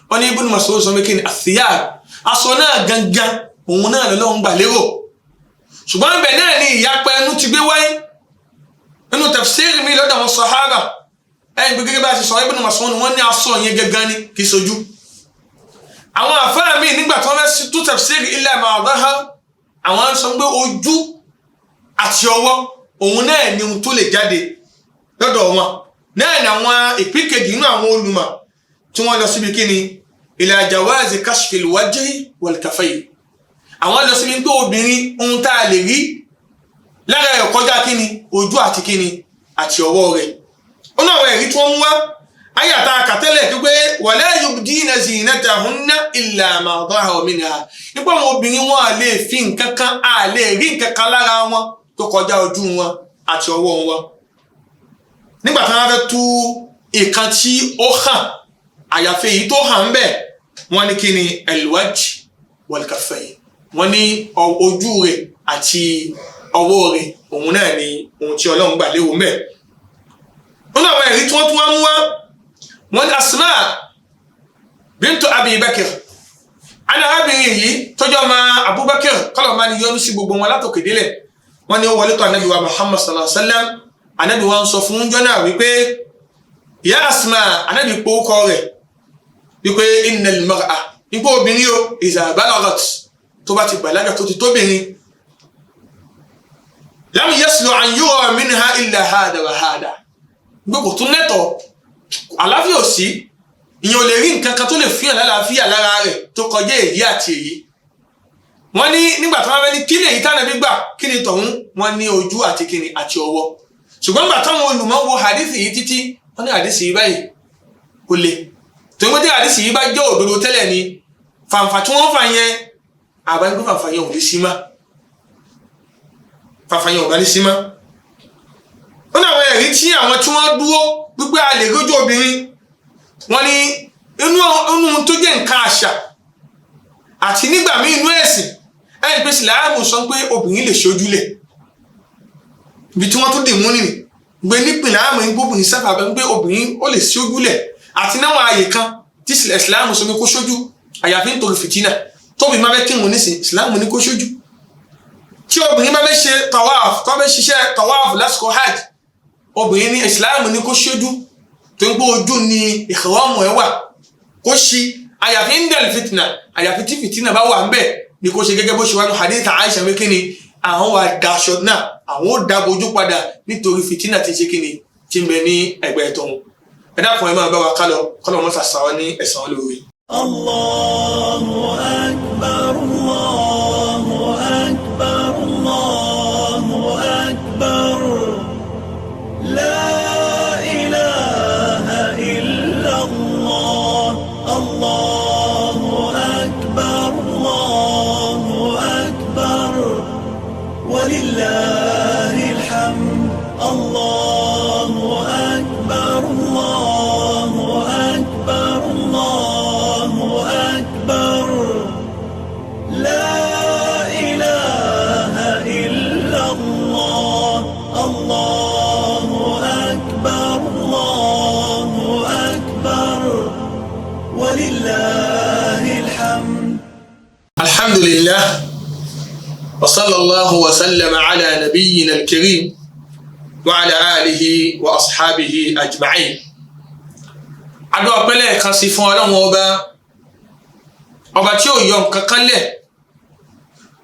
wọ́n ní Ibn Mas'ud sọ pé kí ni athiyab aṣọ náà gangan òun náà lọ́wọ́ ń gbà lérò. Ṣùgbọ́n ibẹ̀ náà ni ìyapa ẹnu ti gbé wáyé nínú tafsiri mi lọ́dọ̀ àwọn sàhábà ẹ̀yìn gbé gẹ́gẹ́ bá ti sọ Ibn Mas'ud wọ́n ní aṣọ yẹn gangan ni kì í sojú. Àwọn àfáà mi nígbà tí wọ́n fẹ́ tú tafsiri illa ma zahara àwọn sọ pé ojú àti ọwọ́ òun náà ni ohun tó lè jáde lọ́dọ̀ wọn náà ni àwọn ìpín kejì nínú àwọn olùmọ̀ tí wọ́n lọ síbi kíni ila jawazi kashfil wajhi wal kaffayn. Àwọn lọ síbi pé obìnrin ohun tá a lè rí lára ẹ̀ kọjá kíni ojú àti kíni àti ọwọ́ rẹ̀. Ó náà àwọn ẹ̀rí tí wọ́n mú wá ayàtà kàtẹ́lẹ̀ tó pé wala yubdina zinatahunna illa ma zahara minha nípa àwọn obìnrin wọn à lè fi nǹkan kan à lè rí nǹkan kan lára wọn tó kọjá ojú wọn àti ọwọ́ wọn. Nígbà tí wọ́n fẹ́ tú ìkan tí ó hàn àyàfi èyí tó hàn bẹ́ẹ̀ wọ́n ní kíni al-wajh wal-kaffayn wọ́n ní ojú rẹ̀ àti ọwọ́ rẹ̀ òun náà ni ohun tí Ọlọ́run gbà léwu mẹ́. Wọ́n náà wọ́n ẹ̀rí tí wọ́n tún wá mú wá wọ́n ní Asma bintu Abi Bakr arábìnrin yìí tọ́jú ọmọ Abubakar kọ́lọ̀ máa ní yọ́nú sí gbogbo wọn látòkè délẹ̀ wọ́n ní ó wọlé tó Ànábì wa Muhammad sallallahu alaihi wasallam. Ànábì wa ń sọ fún jọ́nà wípé ya Asma Ànábì pé ó kọ́ rẹ̀ wípé innal mar'a nípa obìnrin o iza balagat tó bá ti bàlágà tó ti tóbìnrin lam yaslu an yura minha illa hada wa hada gbogbo tún lẹ́tọ̀ àlàáfíà ò sí ìyẹn ò lè rí nǹkan kan tó lè fi hàn lálàáfíà lára rẹ̀ tó kọjá èyí àti èyí. Wọ́n ní nígbà tí wọ́n fẹ́ ní kí ni èyí tánàbí gbà kí ni tọ̀hún wọ́n ní ojú àti kíni àti ọwọ́. Ṣùgbọ́n nígbà táwọn olùmọ̀ wo hadisi yìí títí wọ́n ní hadisi yìí báyìí kò le tó ń gbé tí hadisi yìí bá jẹ́ òdodo tẹ́lẹ̀ ni fàǹfà tí wọ́n fà yẹn àbáyé pé fàǹfà yẹn ò lè sí má fàǹfà yẹn ò bá lè sí má. Ó ní àwọn ẹ̀rí tí àwọn tí wọ́n dúró wípé a lè rójú obìnrin wọ́n ní inú tó jẹ́ nǹkan àṣà àti nígbà míì inú ẹ̀sìn ẹni pé Ìsìlámù sọ pé obìnrin lè ṣojúlẹ̀ ibi tí wọ́n tún dì mú nìyí gbé nípìnlẹ̀ àmọ́ ìgbóbìnrin sábà bẹ́ẹ̀ pé obìnrin ó lè ṣojúlẹ̀ àti náwọn ààyè kan tí Ìsìlámù sọ pé kó ṣojú àyàfi nítorí fìtínà tóbi má fẹ́ kírun nísìn Ìsìlámù ní kó ṣojú. Tí obìnrin bá fẹ́ ṣe tawaf tó fẹ́ ṣiṣẹ́ tawaf lásìkò hajj obìnrin ní Ìsìlámù ní kó ṣojú tó ń gbé ojú ní ìhìrọ́mù ẹ̀ wà kó ṣí àyàfi ń dẹ̀lì fìtínà àyàfi tí fìtínà bá wà ń bẹ̀ ni kó ṣe gẹ́gẹ́ bó ṣe wá ní hadith Aisha wí kíni àwọn wà daṣọ náà àwọn ò dábojú padà nítorí fìtínà ti ṣe kíni tí ń bẹ ní ẹgbẹ́ ẹ̀tọ́ ẹ dákun ẹ máa bá wa kálọ kọ́lọ̀ wọn fà sáwọ́ ní ẹ̀sán lórí. Allahu akbar Allahu akbar Allahu akbar la ilaha illa Allah Allahu akbar Allahu akbar walillahil hamd Allahu akbar Allahu akbar Allahu akbar la ilaha illa Allah Allahu akbar Allahu akbar walillahil hamd. Alhamdulillah wa sallallahu wa sallama ala nabiyyina al-karim wa ala alihi wa ashabihi ajma'in. Adó ọpẹ́lẹ̀ kan sí fún Ọlọ́run ọba tí ó yọ nǹkan kan lẹ̀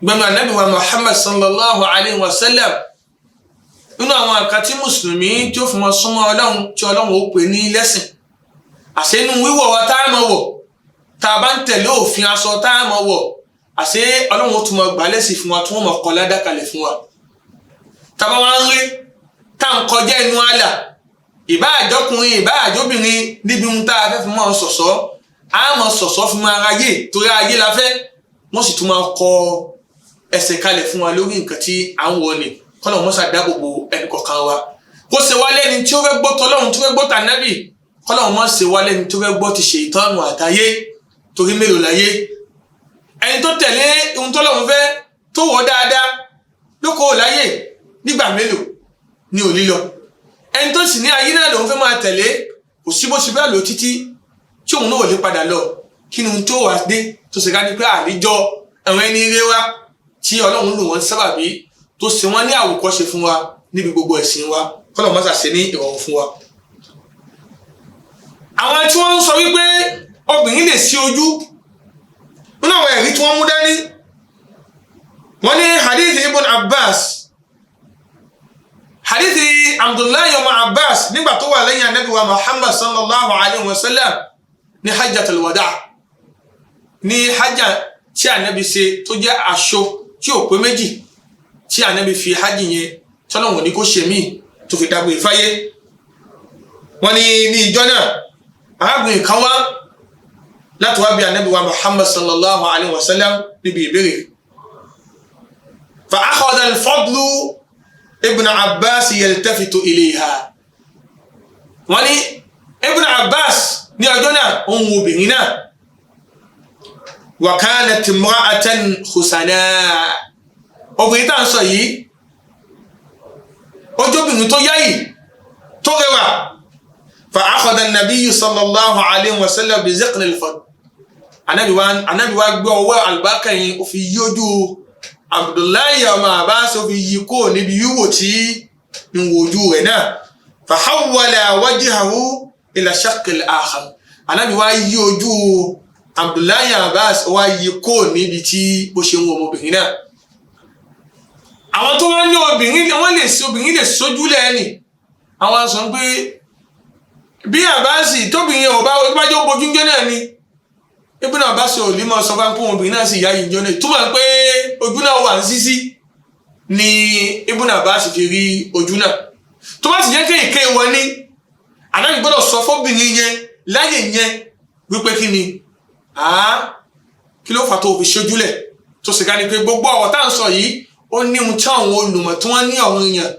gbẹ̀mí Ànábì wa Muhammad sallallahu alayhi wa sallam nínú àwọn nǹkan tí mùsùlùmí tí ó fún wọn súnmọ́ Ọlọ́run tí Ọlọ́run ó pè ní lẹ́sìn àṣẹ inú wíwọ̀ wa tá a máa wọ̀ tá a bá ń tẹ̀lé òfin aṣọ tá a máa wọ̀ àṣé Ọlọ́run tún máa gbà lẹ́sìn fún wa tí wọ́n máa kọ ládàá kalẹ̀ fún wa tàbá wá ń rí tá ń kọjá inú àlà ìbá àjọkùnrin ìbá àjọbìnrin níbi ohun tá a fẹ́ fi máa sọ̀sọ́ a máa sọ̀sọ́ fún máa ráyè torí ayé la fẹ́ wọ́n sì tún máa kọ ẹsẹ̀ kalẹ̀ fún wa lórí nǹkan tí à ń wọ ni kọ́nà wọ́n ṣàdáàbòbò ẹnì kọ̀ọ̀kan wa kó ṣe wá lẹ́ni tí ó fẹ́ gbọ́ tọ́lọ́run tí ó fẹ́ gbọ́ tànábì kọ́nà wọ́n ṣe wá lẹ́ni tí ó fẹ́ gbọ́ ti ṣe ìtọ́nù àtayé torí mélòó láyé ẹni tó tẹ̀lé ohun tọ́lọ́run fẹ́ tó wọ́ dáadáa lóko láyé nígbà mélòó ni ò lílọ ẹni tó sì ní ayé náà lòun fẹ́ máa tẹ̀lé kò sí bó ṣe fẹ́ lò títí tí òun náà ò lè padà lọ kí ni ohun tó wà dé tó ṣe ká ní pé àlejò àwọn ẹni rere wa tí Ọlọ́run lò wọ́n sábàbí tó ṣe wọ́n ní àwòkọ́ṣe fún wa níbi gbogbo ẹ̀sìn wa kọ́lọ̀ mọ́sà ṣe ní ìrọ̀rùn fún wa. àwọn tí wọ́n ń sọ wípé obìnrin lè ṣí ojú nínú àwọn ẹ̀rí tí wọ́n mú dání wọ́n ní hadith ibn Abbas hadithi Abdullahi ọmọ Abbas nígbà tó wà lẹ́yìn Ànábì wa Muhammad sallallahu alayhi wa sallam ní hajjatul wada ní hajjá tí Ànábì ṣe tó jẹ́ aṣọ tí ò pé méjì tí Ànábì fi hajj yẹn tọ́lọ́wọ̀n ní kó ṣe mí tó fi dàgbé fáyé wọ́n ní ìjọ náà arábìnrin kan wá láti wá bí Ànábì wa Muhammad sallallahu alayhi wa sallam níbi ìbéèrè fa akhadha al-fadlu ibn Abbas yaltafitu ilayha wọ́n ní ibn Abbas ní ọjọ́ náà ohun obìnrin náà wa kanat imra'atan khusana obìnrin tá ń sọ yìí ojóbìnrin tó yáyì tó rẹwà fa akhadha an-nabiyyu sallallahu alayhi wa sallam bi ziqn al-fadl Ànábì wa gbé ọwọ́ àlùbáríkà yìí ó fi yí ojú Abdullahi ọmọ Abbas ó fi yí kó níbi yíwò tí ń wojú rẹ̀ náà fa hawwala wajhahu ila shaqq al-akhar Ànábì wa yí ojú Abdullahi Abbas ó wá yí kó níbi tí ó ṣe ń wo ọmọbìnrin náà àwọn tó wọ́n ní obìnrin wọ́n lè sí obìnrin lè sójú lẹ́ẹ̀ni àwọn sọ pé bí Abbas tóbìnrin ò bá jẹ́ ojú jẹ́ náà ni Ibn Abbas ò lè máa sọ bá ń pọ́n obìnrin náà sì yá yìí jọ náà túmọ̀ pé ojú náà wà ń sísí ni Ibn Abbas fi rí ojú náà tó bá ti jẹ́ kéèké wọn ní Ànábì gbọ́dọ̀ sọ fọ́bìnrin yẹn láyè yẹn wípé kí ni kí ló fà tó fi ṣojúlẹ̀ tó sì ká ní pé gbogbo ọ̀rọ̀ tá à ń sọ yìí ó ní ohun tí àwọn olùmọ̀ tí wọ́n ní àwọn èèyàn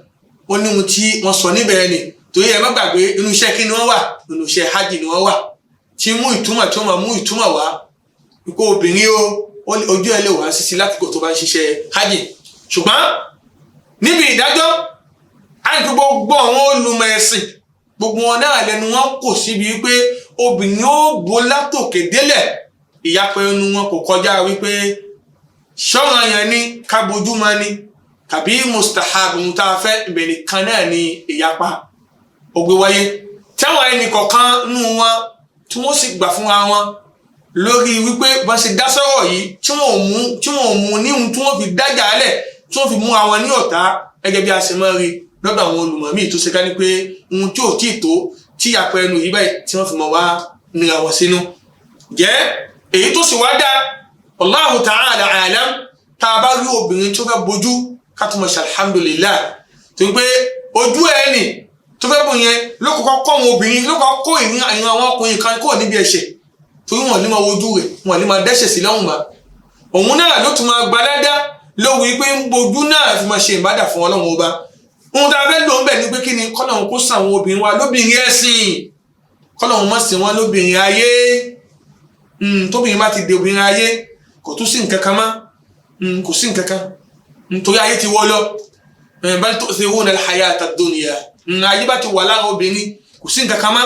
ó ní ohun tí wọ́n sọ níbẹ̀ ni torí ẹ má gbàgbé inú iṣẹ́ kí ni wọ́n wà inú iṣẹ́ hajj ni wọ́n wà tí mú ìtumọ̀ tí wọ́n máa mú ìtumọ̀ wá wípé obìnrin ojú ẹ lè wá sísí lásìkò tó bá ń ṣiṣẹ́ hajj ṣùgbọ́n níbi ìdájọ́ àìkú gbogbo àwọn olùmọ̀ ẹ̀sìn gbogbo wọn náà lẹ́nu wọn kò síbi wípé obìnrin ó bo látòkè délẹ̀ ìyapẹ́ ẹnu wọn kò kọjá wípé ṣọ́ran yẹn ní kábojúmọ́ ni tàbí mustahab ń tá a fẹ́ ìbẹ̀rẹ̀ kan náà ní ìyapa ògbé wáyé táwọn ẹnì kọ̀ọ̀kan nù wọn tí wọ́n sì gbà fúnra wọn lórí wípé bá ṣe dá sọ́rọ̀ yìí tí wọ́n mú ní ohun tí wọ́n fi dájà lẹ̀ tí wọ́n fi mú àwọn ní ọ̀tá gẹ́gẹ́ bí a ṣe máa rí lọ́dọ̀ àwọn olùmọ̀ míì tó ṣe ká ní pé ohun tí ò tí ì tó tí ìyapẹ́ ẹnu yìí báyìí tí wọ́n fi mọ̀ wá nira wọ̀ sínú jẹ́ èyí tó sì wá dá Allahu ta'ala alam tá a bá rí obìnrin tó fẹ́ bojú ká tó mọ̀ ṣe alhamdulillah tó ń pé ojú ẹni tó fẹ́ bù yẹn ló kọ́kọ́ kọ́ àwọn obìnrin ló kọ́kọ́ kó ìran àwọn ọkùnrin kan kó níbi ẹ̀ṣẹ̀ torí wọn ní máa wojú rẹ̀ wọn ní máa dẹ́ṣẹ̀ sí lọ́hùn máa òun náà ló tún máa gba dáadáa lówó pé ń bojú náà fi máa ṣe ìbádà fún Ọlọ́run ọba ohun tá a fẹ́ lò ń bẹ̀ ni pé kí ni kọ́lọ́hún kó sàn àwọn obìnrin wa lóbìnrin ẹ̀sìn kọ́lọ́hún má sìn wọn lóbìnrin ayé tóbìnrin bá ti di obìnrin ayé kò tún sí nǹkan kan mọ́ kò sí nǹkan kan nítorí ayé ti wọ́ lọ bal tu'thiruna al-hayata ad-dunya ayé bá ti wà lára obìnrin kò sí nǹkan kan mọ́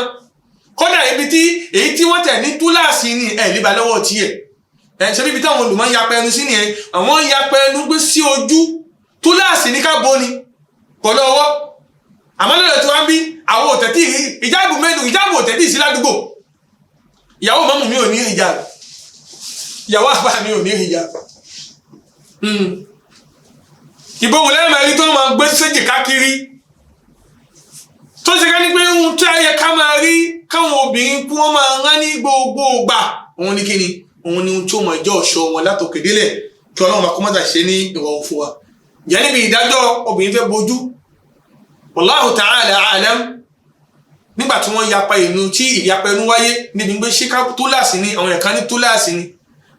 kódà ibi tí èyí tí wọ́n tẹ̀ ní túláàsì ni ẹ̀ níbà lọ́wọ́ tiẹ̀ ṣe bíbi táwọn olùmọ̀ ń yapẹ́ ẹnu sí nìyẹn àwọn ń yapẹ́ ẹnu gbé sí ojú túláàsì ní ká bọ́ ni pọ̀ lọ́wọ́ àmọ́ lọ́dọ̀ tí wọ́n bí àwọn òtẹ̀tì ìjáàbù mẹ́nu ìjáàbù òtẹ̀tì sí ládùúgbò ìyàwó mọ́mù mi ò ní ìjáàbù ìyàwó àbá mi ò ní ìjáàbù ìbòhùn lẹ́mẹ̀rí tó máa gbé séjì káàkiri tó ṣe ká ní pé ohun tí a yẹ ká máa rí káwọn obìnrin kú wọ́n máa rán ní gbogbo ìgbà òun ní kíni òun ni ohun tí ó máa jẹ́ ọ̀ṣọ́ wọn látòkè délẹ̀ kí Ọlọ́run máa kó mọ́tà ṣe ní ìrọ̀rùn fún wa. Ǹjẹ́ níbi ìdájọ́ obìnrin fẹ́ bojú wallahu ta'ala a'lam nígbà tí wọ́n yapa inú tí ìyapa ẹnu wáyé níbi pé ṣé túláàsì ni àwọn ẹ̀ka ní túláàsì ni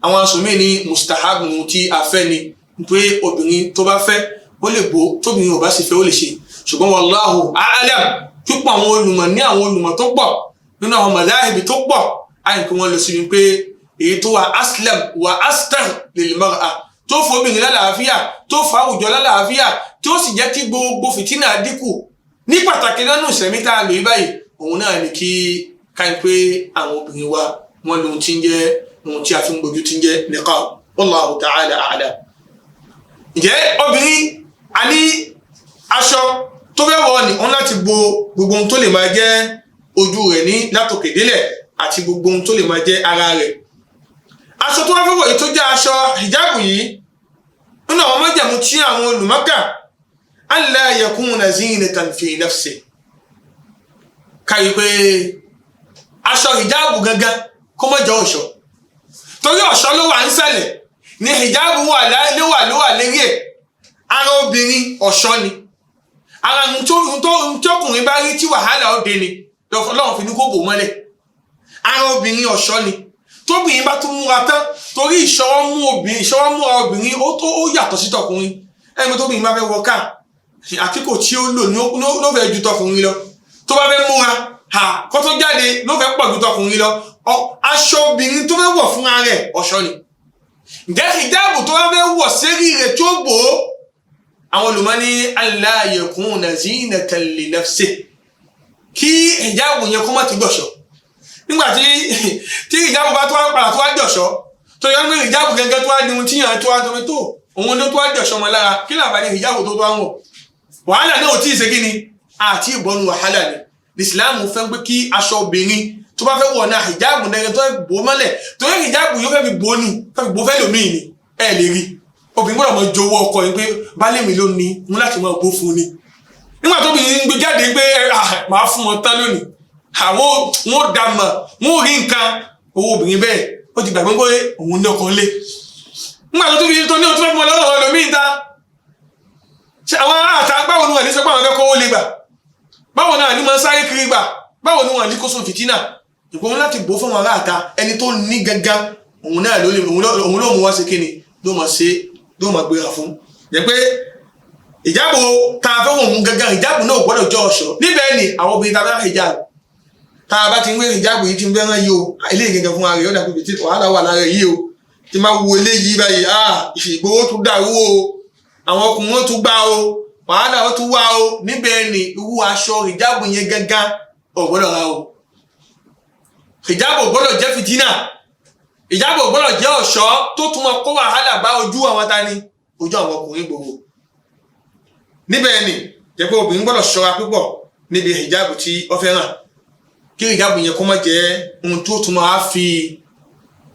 àwọn asòmí ní mustahab tí a fẹ́ ni pé obìnrin tó bá fẹ́ ó lè bò tóbìnrin ò bá sì fẹ́ ó lè ṣe ṣùgbọ́n wallahu a'lam púpọ̀ àwọn olùmọ̀ ní àwọn olùmọ̀ tó pọ̀ nínú àwọn madhahibi tó pọ̀ àyìnkú wọn lọ sí ni pé èyí tó wà aslam wà astar lil mar'a tó fọ obìnrin lálàáfíà tó fọ àwùjọ lálàáfíà tí ó sì jẹ́ kí gbogbo fìtínà dínkù ní pàtàkì nínú ìṣẹ̀mí tá a lò yí báyìí òun náà ni kí káyìn pé àwọn obìnrin wa wọn lóhun tí ń jẹ́ ohun tí a fi ń gbójú tí ń jẹ́ niqab wallahu ta'ala a'lam. Ǹjẹ́ obìnrin a ní aṣọ tó fẹ́ wọ̀ ní òun láti bo gbogbo ohun tó lè máa jẹ́ ojú rẹ̀ ní látòkè délẹ̀ àti gbogbo ohun tó lè máa jẹ́ ara rẹ̀. Aṣọ tó wá fẹ́ wọ̀ yìí tó jẹ́ aṣọ hijabu yìí nínú àwọn májẹ̀mú tí àwọn olùmọ́kà alla yakuna zinatan fi nafsi káyí pé aṣọ hijabu gangan kó má jẹ́ ọ̀ṣọ́ torí ọ̀ṣọ́ ló wà ń sẹ̀lẹ̀ ní hijabu ló wà lérí ẹ̀ ara obìnrin ọ̀ṣọ́ ni ara ntọ́kùnrin bá rí tí wàhálà ó dé ni lọ́wọ́ fi ní kó bò mọ́lẹ̀ ara obìnrin ọ̀ṣọ́ ni tóbìnrin bá tún múra tán torí ìṣọwọ́ múra obìnrin ó yàtọ̀ sí tọkùnrin ẹni tóbìnrin bá fẹ́ wọ káà àkíkò tí ó lò ló fẹ́ ju tọkùnrin lọ tó bá fẹ́ múra kó tó jáde ló fẹ́ pọ̀ ju tọkùnrin lọ aṣọ obìnrin tó fẹ́ wọ̀ fúnra rẹ̀ ọ̀ṣọ́ ni. Ǹjẹ́ hijabu tó bá fẹ́ wọ̀ sérí rẹ̀ tó bò ó àwọn olùmọ̀ ní alla yakuna zinatan li nafsi kí hijabu yẹn kó má ti gbọ̀ṣọ́ nígbà tí hijabu bá tó wá padà tó wá jọ̀ṣọ́ tó yẹ pé hijabu gẹ́gẹ́ tó wá di ohun tí yàn tó wá tó òun ló tó wá jọ̀ṣọ́ mọ́ lára kí làbá ní hijabu tó wá ń wọ̀ wàhálà náà ò tí ì ṣe kí ni àti ìbọnú wàhálà ni Islam fẹ́ pé kí aṣọ obìnrin tó bá fẹ́ wọ̀ náà hijabu náà tó fẹ́ bò mọ́lẹ̀ tó yẹ hijabu yóò fẹ́ fi bò ní fẹ́ fi bò fẹ́ lòmíì ni ẹ lè rí obìnrin gbọ́dọ̀ mọ jowó ọkọ yìí pé baálé mi ló ní mú láti máa bó fún ni nígbà tó obìnrin ń gbé jáde pé máa fún wọn tán lónìí àwọn wọn dà mọ̀ wọn rí nǹkan owó obìnrin bẹ́ẹ̀ ó ti gbàgbé pé òun ní ọkọ lé nígbà tó tóbi tó ní o tó fẹ́ fún ọ lọ́wọ́ ọlọ́mìn ta àwọn àtà báwo ni wọ́n ní sọ pé àwọn fẹ́ kówó lè gbà báwo náà ní máa sáré kiri gbà báwo ni wọ́n ní kó sùn fìtínà ìgbóhùn láti bò fún àwọn àtà ẹni tó ní gangan òun náà òun ló mú wá sí kíni ló máa gbéra fún yẹ pé ìjábò tá a fẹ́ wọ̀ mú gangan ìjábò náà gbọ́dọ̀ jẹ́ ọ̀ṣọ́ níbẹ̀ ni àwọn obìnrin tá a bá hijab tá a bá ti ń gbé ìjábò yìí ti ń bẹ́ràn yìí o ilé ìgangan fún ara rẹ̀ ó dàbí tí wàhálà wà lára yìí o ti máa wo eléyìí báyìí ìṣègbówó tún dàrú o àwọn ọkùnrin wọn tún gbá o wàhálà wọn tún wá o níbẹ̀ ni irú aṣọ ìjábò yẹn gangan ọ̀gbọ́dọ̀ ra o ìjábò gbọ́dọ̀ jẹ́ fìtínà ìjábò gbọ́dọ̀ jẹ́ ọ̀ṣọ́ tó tún máa kó wàhálà bá ojú àwọn tani ojú àwọn ọkùnrin gbogbo níbẹ̀ ni jẹ́ pé obìnrin gbọ́dọ̀ ṣọ́ra púpọ̀ níbi ìjábò tí ó fẹ́ràn kí ìjábò yẹn kó má jẹ́ ohun tó tún máa fi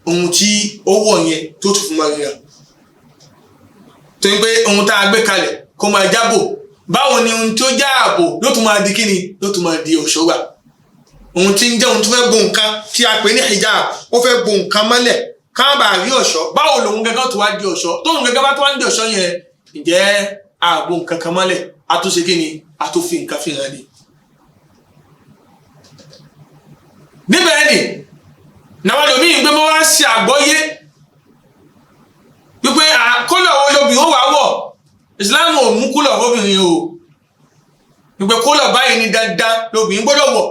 ohun tí ó wọ̀ yẹn tó tún fún máa rírà tó ń pé ohun tá a gbé kalẹ̀ kó máa jábò báwo ni ohun tí ó já àbò ló tún máa di kíni ló tún máa di ọ̀ṣọ́ gbà ohun tí ń jẹ́ ohun tó fẹ́ bo nǹkan tí a pè ní hijab ó fẹ́ bo nǹkan mọ́lẹ̀ ká bá rí ọ̀ṣọ́ báwo lòun gẹ́gẹ́ tó wá di ọ̀ṣọ́ tóun gẹ́gẹ́ bá tó wá di ọ̀ṣọ́ yẹn ǹjẹ́ ààbò nǹkan kan mọ́lẹ̀ a tó ṣe kíni a tó fi nǹkan fi hàn ní. níbẹ̀ ni nàwọn ẹlòmíì ń gbé mọ́ wá ṣe àgbọ́yé wípé kólọ̀ wo lobìnrin ó wà wọ̀ Islam ò mú kólọ̀ obìnrin o wípé kólọ̀ báyìí ni dandan lobìnrin gbọ́dọ̀ wọ̀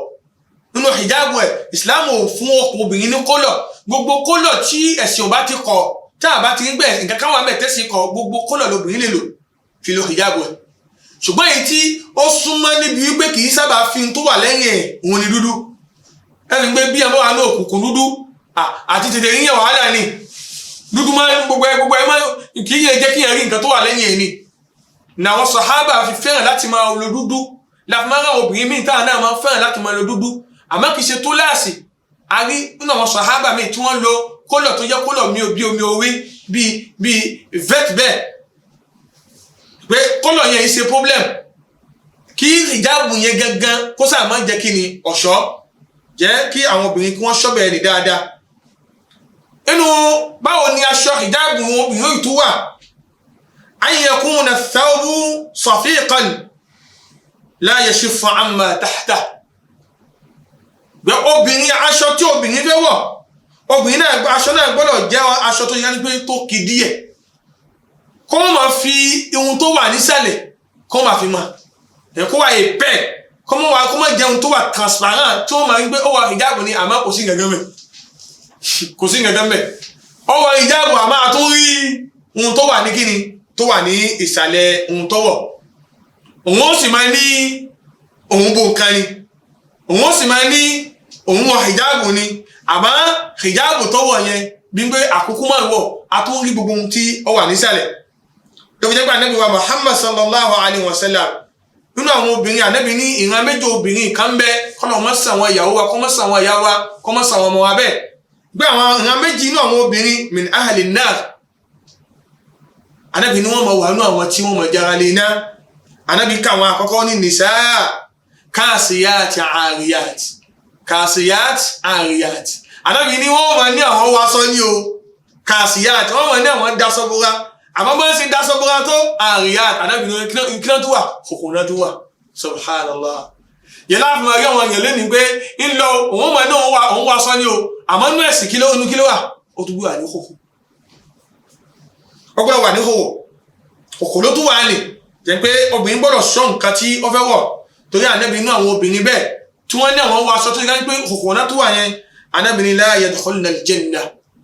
nínú hijabu ẹ̀ Islam ò fún obìnrin ní kólọ̀ gbogbo kólọ̀ tí ẹ̀sìn ò bá ti kọ̀ tá a bá ti ń gbẹ̀ nǹkan káwọn mẹ́tẹ́sì kọ̀ gbogbo kólọ̀ lobìnrin lè lò fi lo hijabu ẹ̀ ṣùgbọ́n èyí tí ó súnmọ́ níbi wípé kì í sábà fi tó wà lẹ́yìn ẹ̀ òun ni dúdú ẹni gbé bí ẹmọ́ wà ní òkùnkùn dúdú àti tètè yíyàn wàhálà ni dúdú máa ń gbogbo ẹ máa kì í yẹ jẹ́ kí yẹn rí nǹkan tó wà lẹ́yìn ẹ̀ ni nàwọn sàhábà fi fẹ́ràn láti máa lo dúdú láti máa ń ráwọn obìnrin míì táwọn náà máa fẹ́ràn láti máa lo dúdú àmọ́ kì í ṣe tó láàsì a rí nínú àwọn sàhábà míì tí wọ́n lo kólọ̀ tó jẹ́ kólọ̀ bí omi orí bíi vet bẹ́ẹ̀ pé kólọ̀ yẹn ń ṣe problem kí ìjáàbù yẹn gangan kó sáà máa ń jẹ́ kí ni ọ̀ṣọ́ jẹ́ kí àwọn obìnrin kí wọ́n ṣọ́bẹ̀ ẹni dáadáa inú báwo ni aṣọ hijabu obìnrin yìí tó wà an yakuna ath-thawbu safiqan la yashiffu amma tahta bí obìnrin aṣọ tí obìnrin fẹ́ wọ̀ obìnrin náà aṣọ náà gbọ́dọ̀ jẹ́ aṣọ tó yẹ pé tó kì díẹ̀ kó má fi ihun tó wà nísàlẹ̀ kó má fi mọ́ kó wà èpẹ́ kó má jẹun tó wà transparent tí wọ́n máa ń gbé ó wà hijabu ni àmọ́ kò sí gẹ́gẹ́ mẹ́ kò sí gẹ́gẹ́ mẹ́ ó wà hijabu àmọ́ àtún rí ohun tó wà ní kíni tó wà ní ìsàlẹ̀ ohun tó wọ̀ òun ó sì máa ní òun bò nǹkan ni òun ó sì máa ní òun wọ hijabu ni àmọ́ hijabu tó wọ̀ yẹn bí pé àkókò máa wọ̀ àtún rí gbogbo ohun tí ó wà nísàlẹ̀ tó fi jẹ́ pé Ànábì wa Muhammad sallallahu alaihi wasallam nínú àwọn obìnrin Ànábì ní ìran méjì obìnrin kan bẹ kọ́nà ọmọ sí àwọn ìyàwó wa kọ́mọ́ sí àwọn ìyá wa kọ́mọ́ sí àwọn ọmọ wa bẹ́ẹ̀ gbé àwọn ìran méjì inú àwọn obìnrin min ahli an-nar Ànábì ní wọ́n mọ̀ wà nínú àwọn tí wọ́n mọ̀ jára lé náà Ànábì ká àwọn àkọ́kọ́ ní nìsá kasiyat ariyat kasiyat ariyat Ànábì ní wọ́n mọ̀ ní àwọn wàsọ ní o kasiyat wọ́n mọ̀ ní àwọn dasọ́búra àmọ́ bá ń ṣe dasọ́búra tó ariyat Ànábì ní kí náà tó wà kòkò náà tó wà subhanallah yẹ láàfin máa rí àwọn èèyàn lé ní pé ń lọ òun mọ̀ ní òun wàsọ ní o àmọ́ nú ẹ̀sìn kí ló wà ó tún gbé wà ní kòkò ó gbọ́dọ̀ wà ní kòkò ló tún wà ní jẹ́ pé obìnrin gbọ́dọ̀ sọ nǹkan tí ó fẹ́ wọ̀ torí Ànábì inú àwọn obìnrin bẹ́ẹ̀ tí wọ́n ní àwọn wàsọ tó yẹ pé kòkò náà tó wà yẹn Ànábì ní la yadkhulna al-janna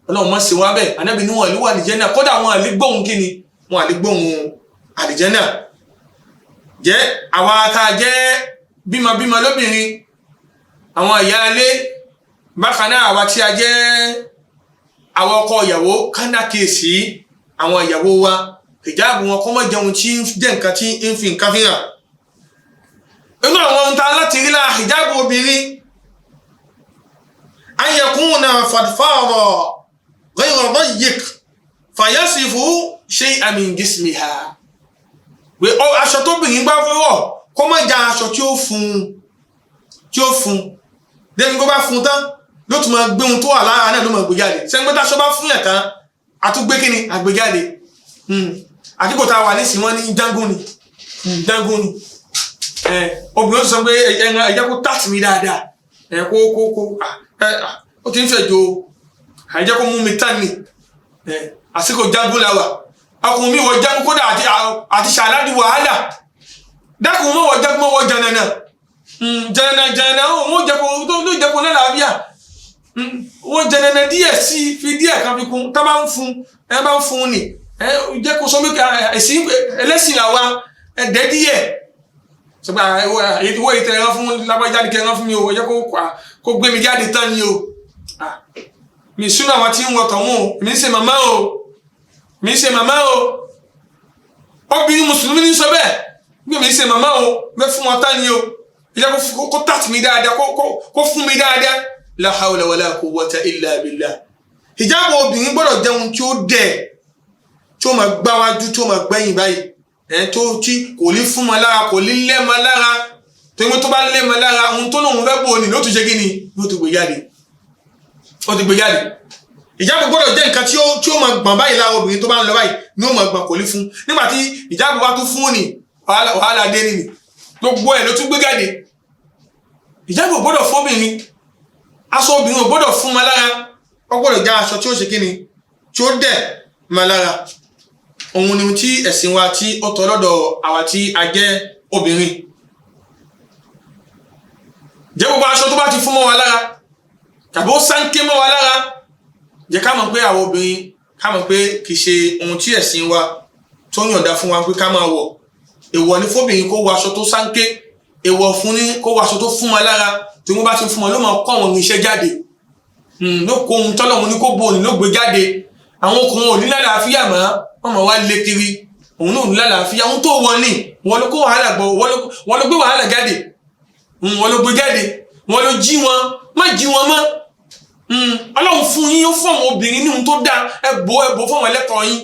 Ọlọ́run mọ́ sí wá bẹ́ẹ̀ Ànábì ní wọn lè wà al-janna kódà wọn lè gbóhùn kíni wọn lè gbóhùn al-janna jẹ́ àwa tá jẹ́ bímọ lóbìnrin àwọn ìyáálé bákan náà àwa tí a jẹ́ àwọn ọkọ ìyàwó kánà kéèsì àwọn ìyàwó wa hijabu wọn kọ́ mọ́ jẹun tí jẹ́ nǹkan tí ń fi nǹkan fi hàn inú àwọn ohun tá láti rí lára hijabu obìnrin an yakuna fadfara ghayra dayyiq fayasifu shay'an min jismiha pé aṣọ tóbìnrin bá fẹ́ wọ̀ kọ́ mọ́ já aṣọ tí ó fún débi kó bá fún tán ló tún máa gbé ohun tó wà lára náà ló máa gbé jáde sẹ́ńgbẹ́ta aṣọ bá fún yàn tán àtúgbé kíni àgbéjáde àdíkò tá a wà nísìn wọ́n ní jangun ni obìnrin ó sọ pé ẹ̀jẹ̀ kó tààtì mi dáadáa ó ti ń fẹ̀jọ ẹ̀jẹ̀ kó mú mi tán ni àsìkò jangun la wà ọkùnrin mi wọ jangun kódà àti ṣàládì wàhálà dákùn mọ́ wọ jangun mọ́ wọ jẹnana wọ́n jẹ́ kó lálàáfíà wọ́n jẹnana díẹ̀ sí fi díẹ̀ kan fi kún tá bá ń fún ni jẹ́ kó sọ pé ẹ̀sìn ẹlẹ́sìn làwa ẹ̀dẹ́ díẹ̀ ṣùgbọ́n ìwé ìtẹ̀ ẹran fún lábájáde kẹran fún mi o jẹ́ kó gbé mi jáde tán ni o mi sún àwọn tí ń wọ̀tọ̀ mú mi ń ṣe màmá o obìnrin mùsùlùmí ní sọ bẹ́ẹ̀ bí mi ń ṣe màmá o bẹ́ẹ̀ fún wọn tán ni o jẹ́ kó tàtì mi dáadáa kó fún mi dáadáa la hawla wala quwwata illa billah hijabu obìnrin gbọ́dọ̀ jẹun tí ó dẹ̀ tí ó máa gbáwájú tí ó máa gbẹ̀yìn báyìí tó tí kò ní fún ma lára kò ní lẹ́mọ lára tó yẹ tó bá lẹ́mọ lára ohun tó lóun fẹ́ bò ní ló tún ṣe kí ni ló ti gbé jáde ìjábù gbọ́dọ̀ jẹ́ nǹkan tí ó máa gbọ̀n báyìí lára obìnrin tó bá ń lọ báyìí ní ó máa gbọ̀n kò ní fún nígbà tí ìjábù bá tún fún ní wàhálà dé nìyí gbogbo ẹ̀ ló tún gbé jáde ìjábù gbọ́dọ̀ fún obìnrin aṣọ obìnrin ò gbọ́dọ̀ fún ma lára ó gbọ́dọ̀ já aṣọ tí ó ṣe kí ni tí ó dẹ̀ ma lára òun ni tí ẹ̀sìn wa tí ó tọ́ lọ́dọ̀ àwa tí a jẹ́ obìnrin jẹ́ gbogbo aṣọ tó bá ti fún mọ́ wa lára tàbí ó sáńké mọ́ wa lára jẹ́ ká mọ̀ pé àwọn obìnrin ká mọ̀ pé kì í ṣe ohun tí ẹ̀sìn wa tó yọ̀ǹda fún wa pé ká máa wọ̀ èèwọ̀ ni fóbìnrin kó wọ aṣọ tó sáńké èèwọ̀ fún ní kó wọ aṣọ tó fún wa lára tí wọ́n bá ti fún wọn ló máa kọ́ àwọn iṣẹ́ jáde ló kó ohun tọ́lọ́run ní kó bo òní ló gbé jáde àwọn ọkùnrin ò ní lálàáfíà mọ́ wọ́n máa wá lé kiri òun náà ò ní lálàáfíà ohun tó wọ ní wọ́n ló kó wàhálà gbọ́ wọ́n ló gbé wàhálà jáde wọ́n ló gbé jáde wọ́n ló jí wọn má jí wọn mọ́ ọlọ́run fún yín ó fún àwọn obìnrin ní ohun tó dáa ẹ bò fún àwọn ẹlẹ́tọ̀ọ́ yín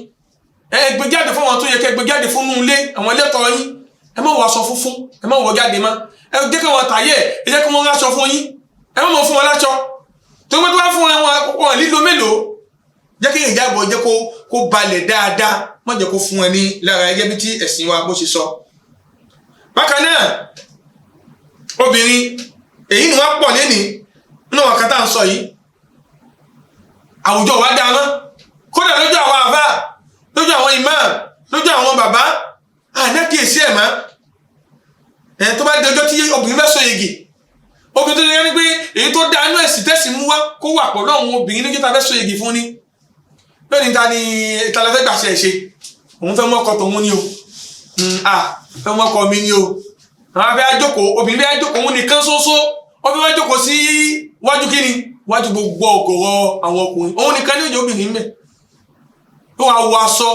ẹ gbé jáde fún àwọn tó yẹ kẹ́ gbé jáde fún ilé àwọn ẹlẹ́tọ̀ọ́ yín ẹ má wọ aṣọ funfun ẹ má wọ jáde mọ́ ẹ jẹ́ kí wọ́n tàyẹ̀ ẹ jẹ́ kí wọ́n ráṣọ fún yín ẹ má mọ̀ fún wọn láṣọ tó gbé tó wá fún wọn lílo mélòó jẹ́ kí hijab jẹ́ kó balẹ̀ dáadáa má jẹ́ kó fún ẹ ní lára ẹgẹ́ bí tí ẹ̀sìn wa bó ṣe sọ. Bákan náà obìnrin èyí ni wọ́n pọ̀ lénìí nínú àwọn kan tá à ń sọ yìí àwùjọ wa dáná kódà lójú àwọn àfà lójú àwọn imam lójú àwọn bàbá ànákìyèsí ẹ̀ mọ́ tó bá dẹjọ́ tí obìnrin fẹ́ so igi obìnrin tó yẹ ní pé èyí tó dá inú ẹ̀sìn tẹ̀sí mú wá kó wà pọ̀ lọ́hùn obìnrin níjọ́ ta fẹ́ so igi fún ni lónìí ta ni ìtàlẹ́fẹ́ gbàṣẹ ẹ̀ ṣe òun fẹ́ mọ́kọ tòun ni o fẹ́ mọ́kọ mi ni o àwọn afẹ́ àjòkó obìnrin fẹ́ àjòkó òun nìkan ṣoṣo obìnrin fẹ́ àjòkó sí wájú kíni wájú gbogbo ọ̀gọ̀rọ̀ àwọn ọkùnrin òun nìkan ní òjò obìnrin mẹ́ ó wá wọ aṣọ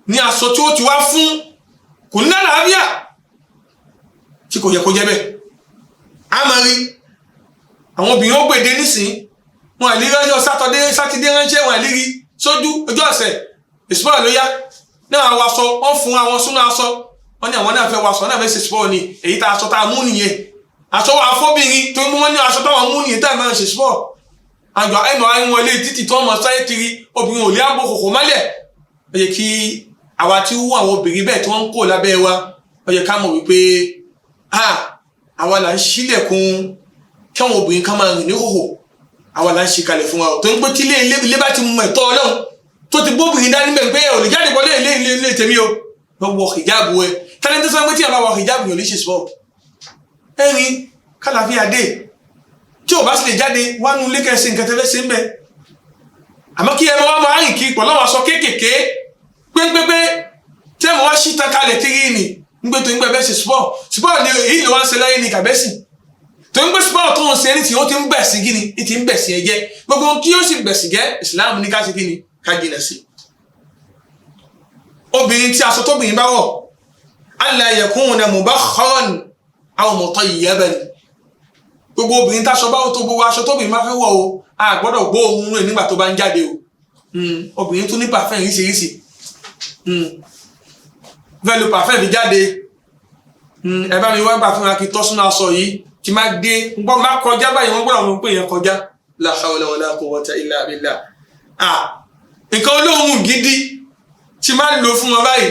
ní aṣọ tí ó ti wá fún kò ní àlàáfíà tí kò yẹ kó jẹ́ bẹ́ẹ̀ a máa rí àwọn obìnrin ó gbèdé nísìn wọn à lè rí ọjọ́ sátidé ránṣẹ́ wọn à lè rí sójú ọjọ́ ọ̀sẹ̀ ìsúpọ̀ ló yá náà àwọn aṣọ wọn fún àwọn súnú aṣọ wọn ní àwọn náà fẹ́ wọ aṣọ náà fẹ́ ṣe ìsúpọ̀ ni èyí tá aṣọ tá a mú nìyẹn aṣọ wà fóbìnrin tó mú wọn ní aṣọ táwọn mú nìyẹn tá a máa ṣe ìsúpọ̀ àjọ ẹnu àwọn ilé títì tó wọn sáyé kiri obìnrin ò lè àgbò kòkò mọ́lẹ̀ ó yẹ kí àwa tí wọ́n àwọn obìnrin bẹ́ẹ̀ tí wọ́n ń kó lábẹ́ wa ó yẹ ká mọ̀ wípé àwa là ń ṣílẹ̀kùn kí àwọn obìnrin kan máa rìn ní hòhò àwa là ń ṣe kalẹ̀ fún wa tó ń pé tí ilé bá ti mú ẹ̀tọ́ Ọlọ́run tó ti bóbìnrin dání bẹ́ẹ̀ pé ò lè jáde bọ́ ilé tèmi o lọ wọ hijabu ẹ tani tó sọ pé tí a bá wọ hijabu yóò lè ṣe sọ ẹ̀rín kálàfíà dé tí ò bá sì lè jáde wá nu ilé kẹsì nǹkan tẹ́fẹ́ sí ń bẹ àmọ́ kí ẹ máa rìn kí pọ̀ lọ́wọ́ aṣọ kéékèèké pépépé tí ẹ mọ̀ wá síta kalẹ̀ tírí nì ngbe tó ngbe bẹ́ẹ̀ ṣe sport ni èyí ló wá ń ṣe láyé ní kàbẹ́sì tó ń gbé sport tó ń ṣe ní tí ó ti ń bẹ̀ sí gíní ti ń bẹ̀ sí ẹjẹ́ gbogbo ohun tí ó sì bẹ̀ sí gẹ́ Islam ní ká ṣe gíní ká jìnà sí. obìnrin tí aṣọ tóbìnrin bá wọ̀ alla yakuna mubakharan aw mutayyaban gbogbo obìnrin táṣọ bá wọ̀ tó gbogbo aṣọ tóbìnrin bá fẹ́ wọ̀ o a gbọ́dọ̀ gbọ́ ohun rẹ̀ nígbà tó bá ń jáde o obìnrin tó ní pàfẹ́ ríṣiríṣi fẹ́ lo pàfẹ́ mi jáde ẹ bá mi wá pàfẹ́ wọn kí tọ́ sínú aṣọ yìí kí má dé gbọ́n má kọjá báyìí wọ́n gbọ́dọ̀ mọ̀ pé yẹn kọjá la hawla wala quwwata illa billah nǹkan olóhùn gidi tí má lò fún wọn báyìí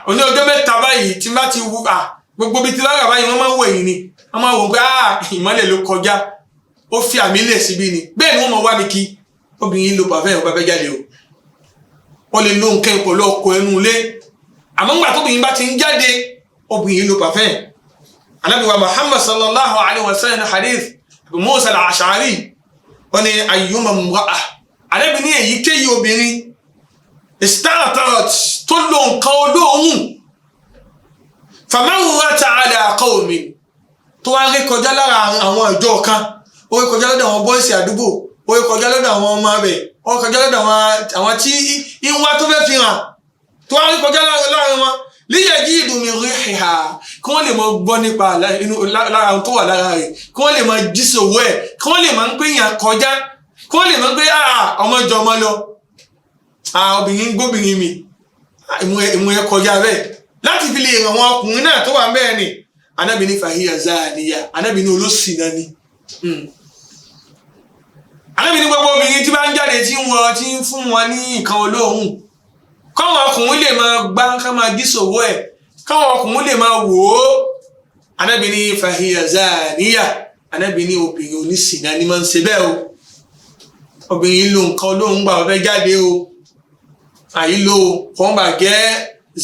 oní ọjọ́ mẹ́ta báyìí tí má ti wú gbogbo bí ti lára báyìí wọ́n máa ń wò yìí ni wọ́n máa wò pé ìmọ́lẹ̀ ló kọjá ó fi àmì lẹ̀ síbí ni bẹ́ẹ̀ ni wọ́n mọ̀ wá mi kí obìnrin lo pàfẹ́ yẹn pàfẹ́ jáde o wọ́n lè lo nǹkan ìpọ̀lọ́ ọkọ̀ ẹnu ilé àmọ́ ńgbà tóbìnrin bá ti ń jáde obìnrin lo pàfẹ́ Ànábì wa Muhammad sallallahu alaihi wa sallam hadith Abu Musa al-Ash'ari wọ́n ní ayyuma imra'ah Ànábì ní èyíkéyìí obìnrin ista'tarat tó lo nǹkan olóòórùn famarrat ala qawmin tó wá rí kọjá lára àwọn ìjọ kan ó rí kọjá lọ́dọ̀ àwọn bọ́ìsì àdúgbò ó rí kọjá lọ́dọ̀ àwọn ọmọ abẹ ó rí kọjá lọ́dọ̀ àwọn tí ìwà tó fẹ́ fi hàn tó wá rí kọjá láàrin wọn liyajidu min rihiha kí wọ́n lè mọ gbọ́ nípa lára tó wà lára rẹ̀ kí wọ́n lè mọ jísòwò ẹ̀ kí wọ́n lè mọ ń pè yàn kọjá kí wọ́n lè mọ pé ọmọ jọ ọmọ lọ obìnrin gbóbìnrin mi ìmú ẹ kọjá bẹ́ẹ̀ láti fi lè ràn wọn ọkùnrin náà tó wà ń bẹ́ẹ̀ ni Ànábì ní fahiya zaniya Ànábì ní olóṣì náà ni Ànábì ní gbogbo obìnrin tí bá ń jáde tí wọ́n ti ń fún wọn ní nǹkan olóhùn káwọn ọkùnrin lè máa gbá ká máa dísòwò ẹ̀ káwọn ọkùnrin lè máa wò ó Ànábì ní fahiya zaniya Ànábì ní obìnrin oníṣìnà ni máa ń ṣe bẹ́ẹ̀ o obìnrin lo nǹkan olóhùn gbà wọ́n fẹ́ jáde o àyílò kọ́n bà jẹ́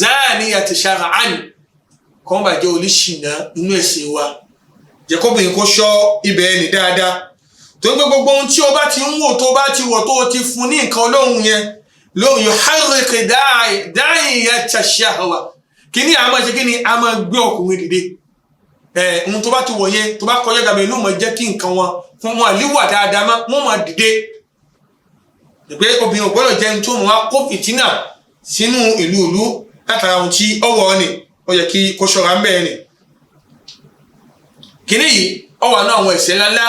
zaniyat shar'an kọ́n bà jẹ́ oníṣìnà nínú ẹ̀sìn wa jẹ́ kóbìnrin kó ṣọ́ ibẹ̀ ẹni dáadáa tó ń gbé gbogbo ohun tí o bá ti ń wò tó bá ti wọ̀ tó o ti fún ní nǹkan olóhùn yẹn lóhùn yuharrik da'iyat ash-shahwa kí ni a máa ṣe kí ni a máa gbé ọkùnrin dìde ohun tó bá ti wọ̀ yẹn tó bá kọjá gàbẹ̀ ló máa jẹ́ kí nǹkan wọn fún wọn àlíwà dáadáa wọ́n máa dìde pé obìnrin ò gbọ́dọ̀ jẹ́ tó mọ̀ wá kó fìtínà sínú ìlú látara ohun tí ó wọ̀ ni ó yẹ kí kó ṣọ́ra ń bẹ́ẹ̀ ni kíní yìí ó wà náà àwọn ẹ̀ṣẹ̀ ńláńlá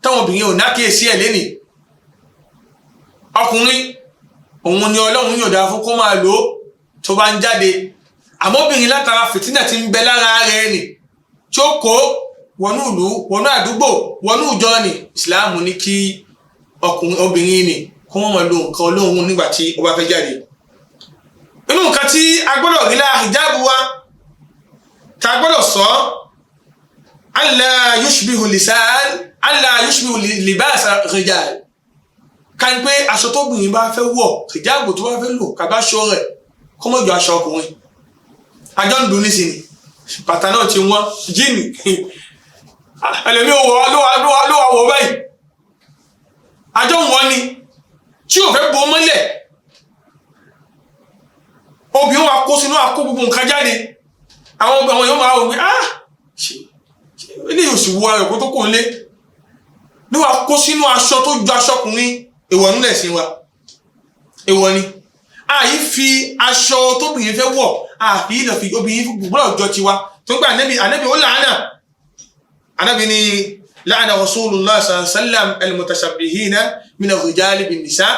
táwọn obìnrin ò nákèésí ẹ̀ lénìí ọkùnrin òun ni Ọlọ́run yọ̀ǹda fún kó máa lò tó bá ń jáde àmọ́ obìnrin látara fìtínà tí ń bẹ lára rẹ̀ ni tí ó kó wọnú ìlú wọnú àdúgbò wọnú ìjọ ni Ìsìláàmù ní kí obìnrin ni kó wọ́n máa lo nǹkan olóhùn nígbà tí ó bá fẹ́ jáde. inú nǹkan tí a gbọ́dọ̀ rí lára hijabu wa tá a gbọ́dọ̀ sọ alla yushbihu lisan alla yushbihu libasa rijal ká ní pé aṣọ tóbìnrin bá fẹ́ wọ̀ hijabu tó bá fẹ́ lò kàbá aṣọ rẹ̀ kó mọ̀ jọ aṣọ ọkùnrin. àjọ ń dun nísìnyí bàtà náà ti wọ́n jíìnì ẹlẹ́mi ló wà wọ̀ báyìí àjọ wọn ni tí ò fẹ́ bo mọ́lẹ̀ obìnrin wa kó sínú àkó gbogbo nǹkan jáde àwọn yóò máa wò pé ilé yóò sì wọ ẹ̀kọ́ tó kò ń lé ní wa kó sínú aṣọ tó ju aṣọ ọkùnrin èèwọ̀ nílẹ̀ sí wa èèwọ̀ ni àyí fi aṣọ tóbìnrin fẹ́ wọ̀ àfi ilẹ̀ fi obìnrin gbọ́dọ̀ jọ tiwa tó ń gbà ànábì ó làánà ànábì ni la'ana rasulullah sallallahu alaihi wasallam al-mutashabbihina min ar-rijali bin-nisa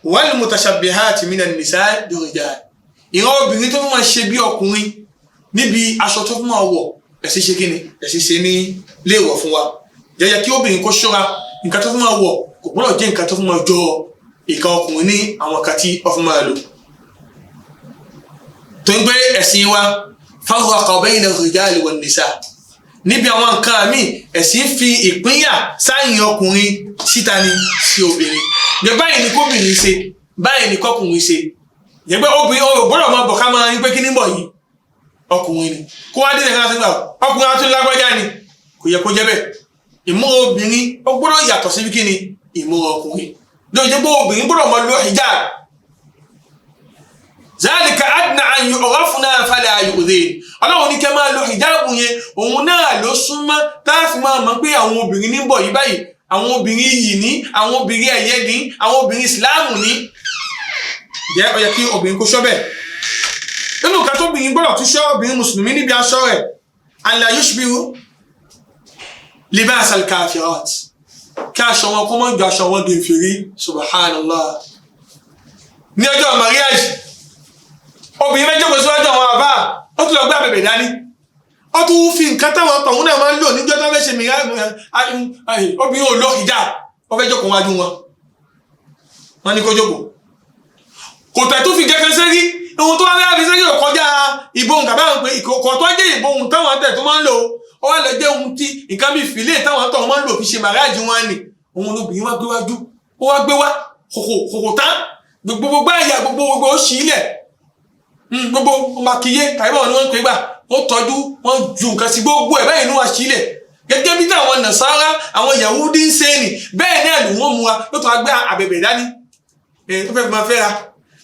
wal-mutashabbihati min an-nisa bir-rijal. ìran obìnrin tó fún máa ṣe bí ọkùnrin níbi aṣọ tó fún máa wọ̀ ẹ̀sìn ṣe kí ni ẹ̀sìn ṣe ní léèwọ̀ fún wa jẹ́jẹ́ kí obìnrin kó ṣọ́ra nǹkan tó fún máa wọ̀ kò gbọ́dọ̀ jẹ́ nǹkan tó fún máa jọ ìkan ọkùnrin ní àwọn kan tí ó fún máa lò. tó ń gbé ẹ̀sìn wa farraqa bayna ar-rijali wan-nisa níbi àwọn nǹkan àmì ẹ̀sìn fi ìpínyà sáyìn ọkùnrin síta ni sí obìnrin yẹ báyìí ni kóbìnrin ṣe báyìí ni kọkùnrin ṣe yẹ pé obìnrin ò gbọ́dọ̀ máa bọ̀ ká máa ń pé kí ní bọ̀ yìí ọkùnrin ni kó wá délé ká sẹ́gbà ọkùnrin àti lágbájá ni kò yẹ kó jẹ́ bẹ́ẹ̀ ìmúra obìnrin ó gbọ́dọ̀ yàtọ̀ sí kí ni ìmúra ọkùnrin lóye jẹ́ pé obìnrin gbọ́dọ̀ máa lo hijab zalika adna an yu'rafna fala yu'dhin ọlọ́run ní kẹ́ máa lo hijabu yẹn òun náà ló súnmọ́ táàfì máa mọ̀ pé àwọn obìnrin ní bọ̀ yìí báyìí àwọn obìnrin yìí ní àwọn obìnrin ẹ̀yẹ ní àwọn obìnrin ìsìláàmù ní jẹ́ ó yẹ kí obìnrin kó ṣọ́ bẹ́ẹ̀ nínú nǹkan tó obìnrin gbọ́dọ̀ tún ṣọ́ obìnrin mùsùlùmí níbi aṣọ rẹ̀ an la yushbihu libas al-kafirat kí aṣọ wọn kó mọ́ ju aṣọ wọn gèfèrí subhanallah ní ọjọ́ mariage obìnrin méjì kò síwájú àwọn àbá ó tún lọ gbé àbẹ̀bẹ̀ dání ó tún fi nǹkan táwọn ọ̀tọ̀hún náà máa ń lò níjọ́ tó fẹ́ ṣe mìíràn obìnrin ò lọ hijab ó fẹ́ jókòó wájú wọn ní kó jókòó kò tẹ̀ tó fi gẹ́gẹ́ sẹ́rí ohun tó wá fẹ́ fi sẹ́rí ò kọjá ìbohùn tàbí àwọn pé ìkọ̀kọ̀ tó jẹ́ ìbohùn táwọn tẹ̀ tó máa ń lò ó wá lọ jẹ́ ohun tí nǹkan bí fìlé táwọn ọ̀tọ̀hún máa ń lò fi ṣe màráàjì wọn ni òun lóbìnrin wá gbé wájú ó wá gbé wá kòkò tán gbogbo àyà gbogbo ó ṣí ilẹ̀ gbogbo makiye tàbí wọn ni wọ́n ń pè gbà wọ́n tọ́jú wọ́n ju nǹkan sí gbogbo ẹ̀ báyìí ní wọ́n sílẹ̀ gẹ́gẹ́ bí táwọn Nasara àwọn Yahudi ń ṣe ni bẹ́ẹ̀ náà ló wọ́n mú wa ló tó wá gbé àbẹ̀bẹ̀ dání tó fẹ́ fi máa fẹ́ ra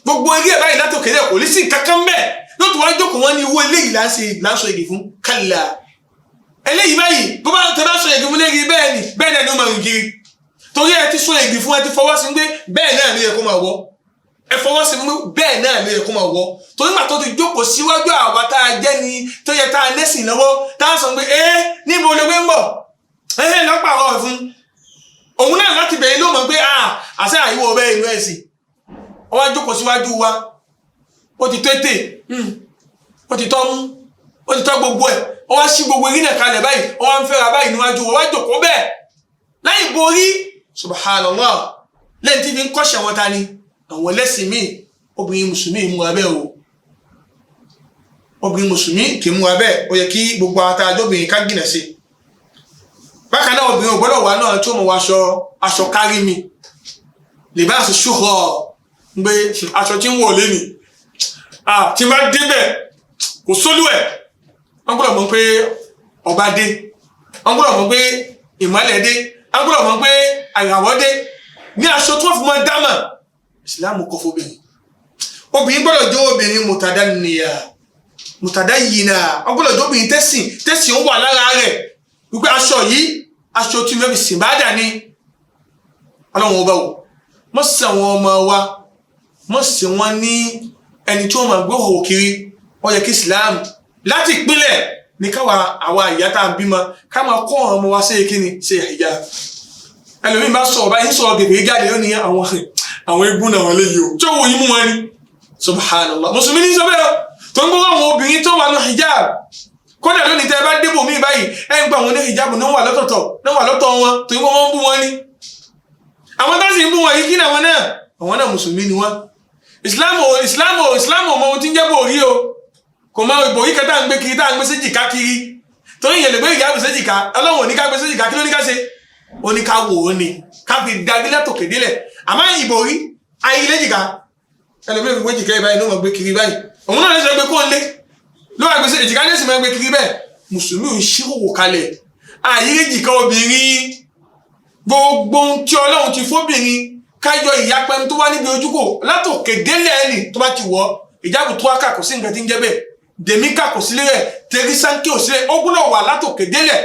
gbogbo eré ẹ̀ báyìí látòkè náà kò ní sí kankan bẹ́ẹ̀ ló tó wá jókòó wọn ní owó eléyìí láǹṣọ èdè fún kálá eléyìí báyìí bó bá tẹ bá sọ èdè fún léyìí bẹ́ẹ̀ náà ló máa rìn kiri torí ẹ ti sọ èdè fún ẹ ti fọwọ́ sí pé bẹ́ẹ̀ náà ló yẹ kó máa wọ̀ ẹ fọwọ́ sí mú bẹ́ẹ̀ náà ló yẹ kó máa wọ̀ torí màá tó ti jókòó síwájú àwa tá a jẹ́ ni tó yẹ tá a nẹ́sìn lọ́wọ́ tá a sọ pé níbo ló gbé ń bọ̀ lọ́pàá ọ̀rọ̀ fún òun náà láti bẹ̀rẹ̀ ló mọ̀ pé àṣẹ àìwọ̀ ọbẹ̀ inú ẹ̀sìn ó wá jókòó síwájú wa ó ti tètè ó ti tọ́ mú ó ti tọ́ gbogbo ẹ̀ ó wá sí gbogbo eré náà kalẹ̀ báyìí ó wá ń fẹ́ra báyìí níwájú wa wá jókòó bẹ́ẹ̀ láì borí subhanallah lẹ́yìn tí fi ń kọ́ṣẹ̀ wọn ta ni àwọn ẹlẹ́sìn míì obìnrin mùsùlùmí mú abẹ́ o obìnrin mùsùlùmí kì í mú abẹ́ ó yẹ kí gbogbo àwọn àtàjọ́bìnrin ká gbìnà sí bákan náà obìnrin ò gbọ́dọ̀ wà náà tí ó mọ̀ wọ aṣọ kárí mi libas shuhra gbé aṣọ tí ń wọ̀ lé mi tí bá débẹ̀ kò sólú ẹ̀ wọ́n gbọ́dọ̀ mọ̀ pé ọba dé wọ́n gbọ́dọ̀ mọ̀ pé ìmọ̀lẹ̀ dé wọ́n gbọ́dọ̀ mọ̀ pé àìràwọ̀ dé ní aṣọ tó fún mọ́ dámà ìsìláàmù kọ́ fóbìnrin obìnrin gbọ́dọ̀ jẹ́ obìnrin mùtàdáyìnà ọgbọ́dọ̀ jẹ́ obìnrin tẹ́sìn ó wà lára rẹ̀ wípé aṣọ yìí aṣọ tí mẹ́bí sì bá dà ní ọlọ́run ọba wò mọ́ sí àwọn ọmọ wa mọ́ sí wọn ní ẹni tí wọ́n máa gbé òhò kiri ó yẹ kí ìsìláàmù láti ìpínlẹ̀ ní àwa ìyá tá à ń bímọ ká máa kọ́ ọmọ wa sí kíni sí ìyá ẹlòmíín bá sọ̀rọ̀ báyìí sọ̀rọ̀ gègé jáde ó ní àwọn egun náà wọ́n lè yí o tí ó wò yí mú wọn ni subhanallah mùsùlùmí ní sọ bẹ́ẹ̀ tó ń gbọ́ àwọn obìnrin tó wà ní hijab kódà lónìí tẹ́ bá débò mí báyìí ẹ̀ ń gbọ́ àwọn ní hijab ní wọ́n wà lọ́tọ̀ wọn tó ń wọ́n bú wọn ni àwọn tó sì ń bú wọn yìí kí ni àwọn náà mùsùlùmí ni wọn. ìsìláàmù ọmọ ohun tí ń jẹ́ bòrí o kò mọ ìbòrí kẹta ń gbé kiri tá à ń gbé séjìká kiri torí ìyẹn lè gbé ìyá àbùsẹ́ jìká ọlọ́run ò ní ká gbé séjìká kí ló ní ká ṣe ó ní ká wò ó ni ká fi darí látòkè délẹ̀ àmọ́ ìbòrí ayé léjìká ẹlòmíràn fi gbé jìká ìbáyìí ló mọ̀ gbé kiri báyìí òun náà lè sọ pé kó ń lé ló wà gbé èjìká ní èsì mọ́ gbé kiri bẹ́ẹ̀ mùsùlùmí ò ń ṣírò kalẹ̀ ayé léjìká obìnrin gbogbo tí ọlọ́run ti fóbìnrin káyọ ìyapẹnu tó wá níbi ojúkò látòkè délẹ̀ ẹni tó bá ti wọ̀ ìjábù tó wá kà kò sí nǹkan tí ń jẹ́ bẹ́ẹ̀ dèmíkà kò sílẹ̀ rẹ̀ tẹ̀rísánkì ò sílẹ̀ ó gbọ́dọ̀ wà látòkè délẹ̀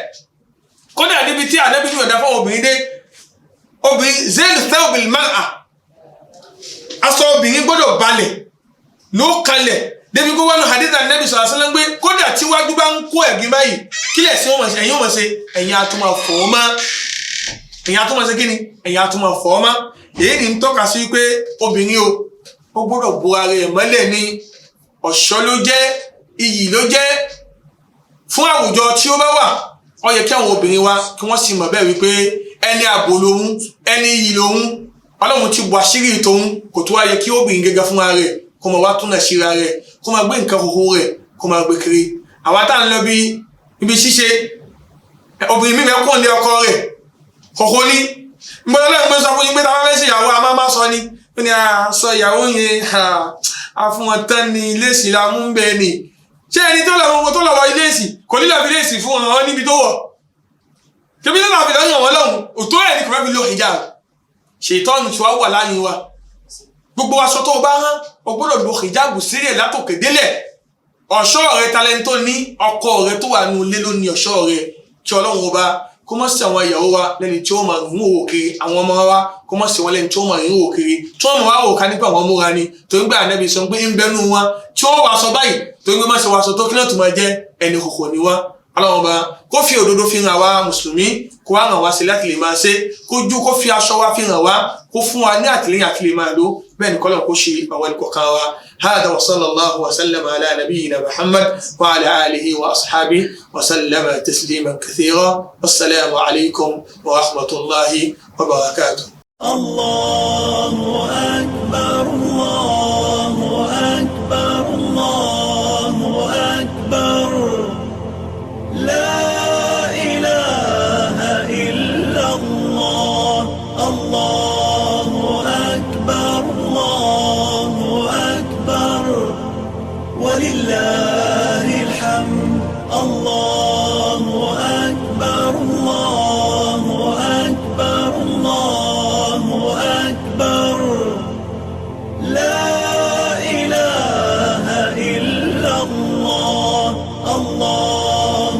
kódà níbi tí ànábì ní ọ̀dà fún obìnrin dé obìnrin zéèlì thawbil mar'a aṣọ obìnrin gbọ́dọ̀ balẹ̀ ló kalẹ̀ débi kó wọnú hadith ànábì sallallahu alaihi wasallam gbé kódà tí wájú bá ń kó ẹ̀gbin báyìí kílẹ̀ sí wọn ẹ̀yìn wọn ṣe ẹ̀yìn àtúmọ̀ fọ́ọ́mà ẹ̀yìn àtúmọ̀ ṣe kíni ẹ̀yìn àtúmọ̀ fọ́ọ́mà èyí ni ń tọ́ka sí pé obìnrin ó gbọ́dọ̀ bo ara ẹ̀ mọ́lẹ̀ ní ọ̀ṣọ́ ló jẹ́ iyì ló jẹ́ fún àwùjọ tí ó bá wà ó yẹ kí àwọn obìnrin wa kí wọ́n sì mọ̀ bẹ́ẹ̀ wípé ẹni ààbò lòun ẹni iyì lòun ọlọ́run ti bu àṣírí tòun kò tó wá yẹ kí obìnrin gẹ́gẹ́ fún ara rẹ̀ kó máa wá túnà síra rẹ̀ kó máa gbé nǹkan kòkó rẹ̀ kó máa gbé kiri àwa tá à ń lọ bí ibi ṣíṣe obìnrin mi fẹ́ kó ní ọkọ rẹ̀ kòkó ní gbọ́dọ̀ lẹ́yìn pé sọ fún yín pé táwọn fẹ́ ṣe ìyàwó a máa sọ ni ó ní sọ ìyàwó yẹn a fún wọn tán ní léèsì la mú bẹ́ẹ̀ ni ṣé ẹni tó lọ wọ iléèsì kò nílò fi léèsì fún wọn níbi tó wọ̀ kébí lọ́nà àfi lọ́yàn wọn lọ́hùn òtó ẹ̀ ní kò fẹ́ fi lo hijab ṣètọ́nù tí wàá wà láàyè wa gbogbo aṣọ tó o bá rán o gbọ́dọ̀ lo hijab sílẹ̀ látòkè délẹ̀ ọ̀ṣọ́ rẹ talẹ́ntó ní ọkọ rẹ tó wà nù ilé ló ní ọ̀ṣọ́ rẹ kí ọlọ́run ọba kó mọ̀ sí àwọn ìyàwó wa lẹ́ni tí ó máa rìn wò kiri àwọn ọmọ wa kó mọ̀ sí wọn lẹ́ni tí ó máa rìn wò kiri tí wọ́n máa wá wò ká nípa àwọn múra ni tó ń gbé ànábì sọ pé ń bẹnu wọn tí wọ́n wà sọ báyìí tó ń gbé má ṣe wà sọ tó kí náà tó máa jẹ́ ẹni kòkò ní wa ọlọ́run ọba kó fi òdodo fi hàn wá mùsùlùmí kó wá ràn wá sí láti lè máa ṣe kó fi aṣọ wa fi hàn wá kó fún wa ní àtìlẹ́yìn àti lè máa lò bẹ́ẹ̀ ni kọ́lọ̀ kó ṣe àwọn ẹnìkọ̀ọ̀kan wa هذا وصلى الله وسلم على نبينا محمد وعلى آله وأصحابه وسلم تسليما كثيرا والسلام عليكم ورحمة الله وبركاته الله أكبر الله أكبر الله أكبر لا إله إلا الله الله أكبر الله أكبر ولله الحمد الله أكبر الله أكبر الله أكبر لا إله إلا الله الله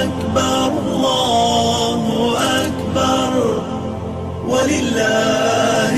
أكبر الله أكبر ولله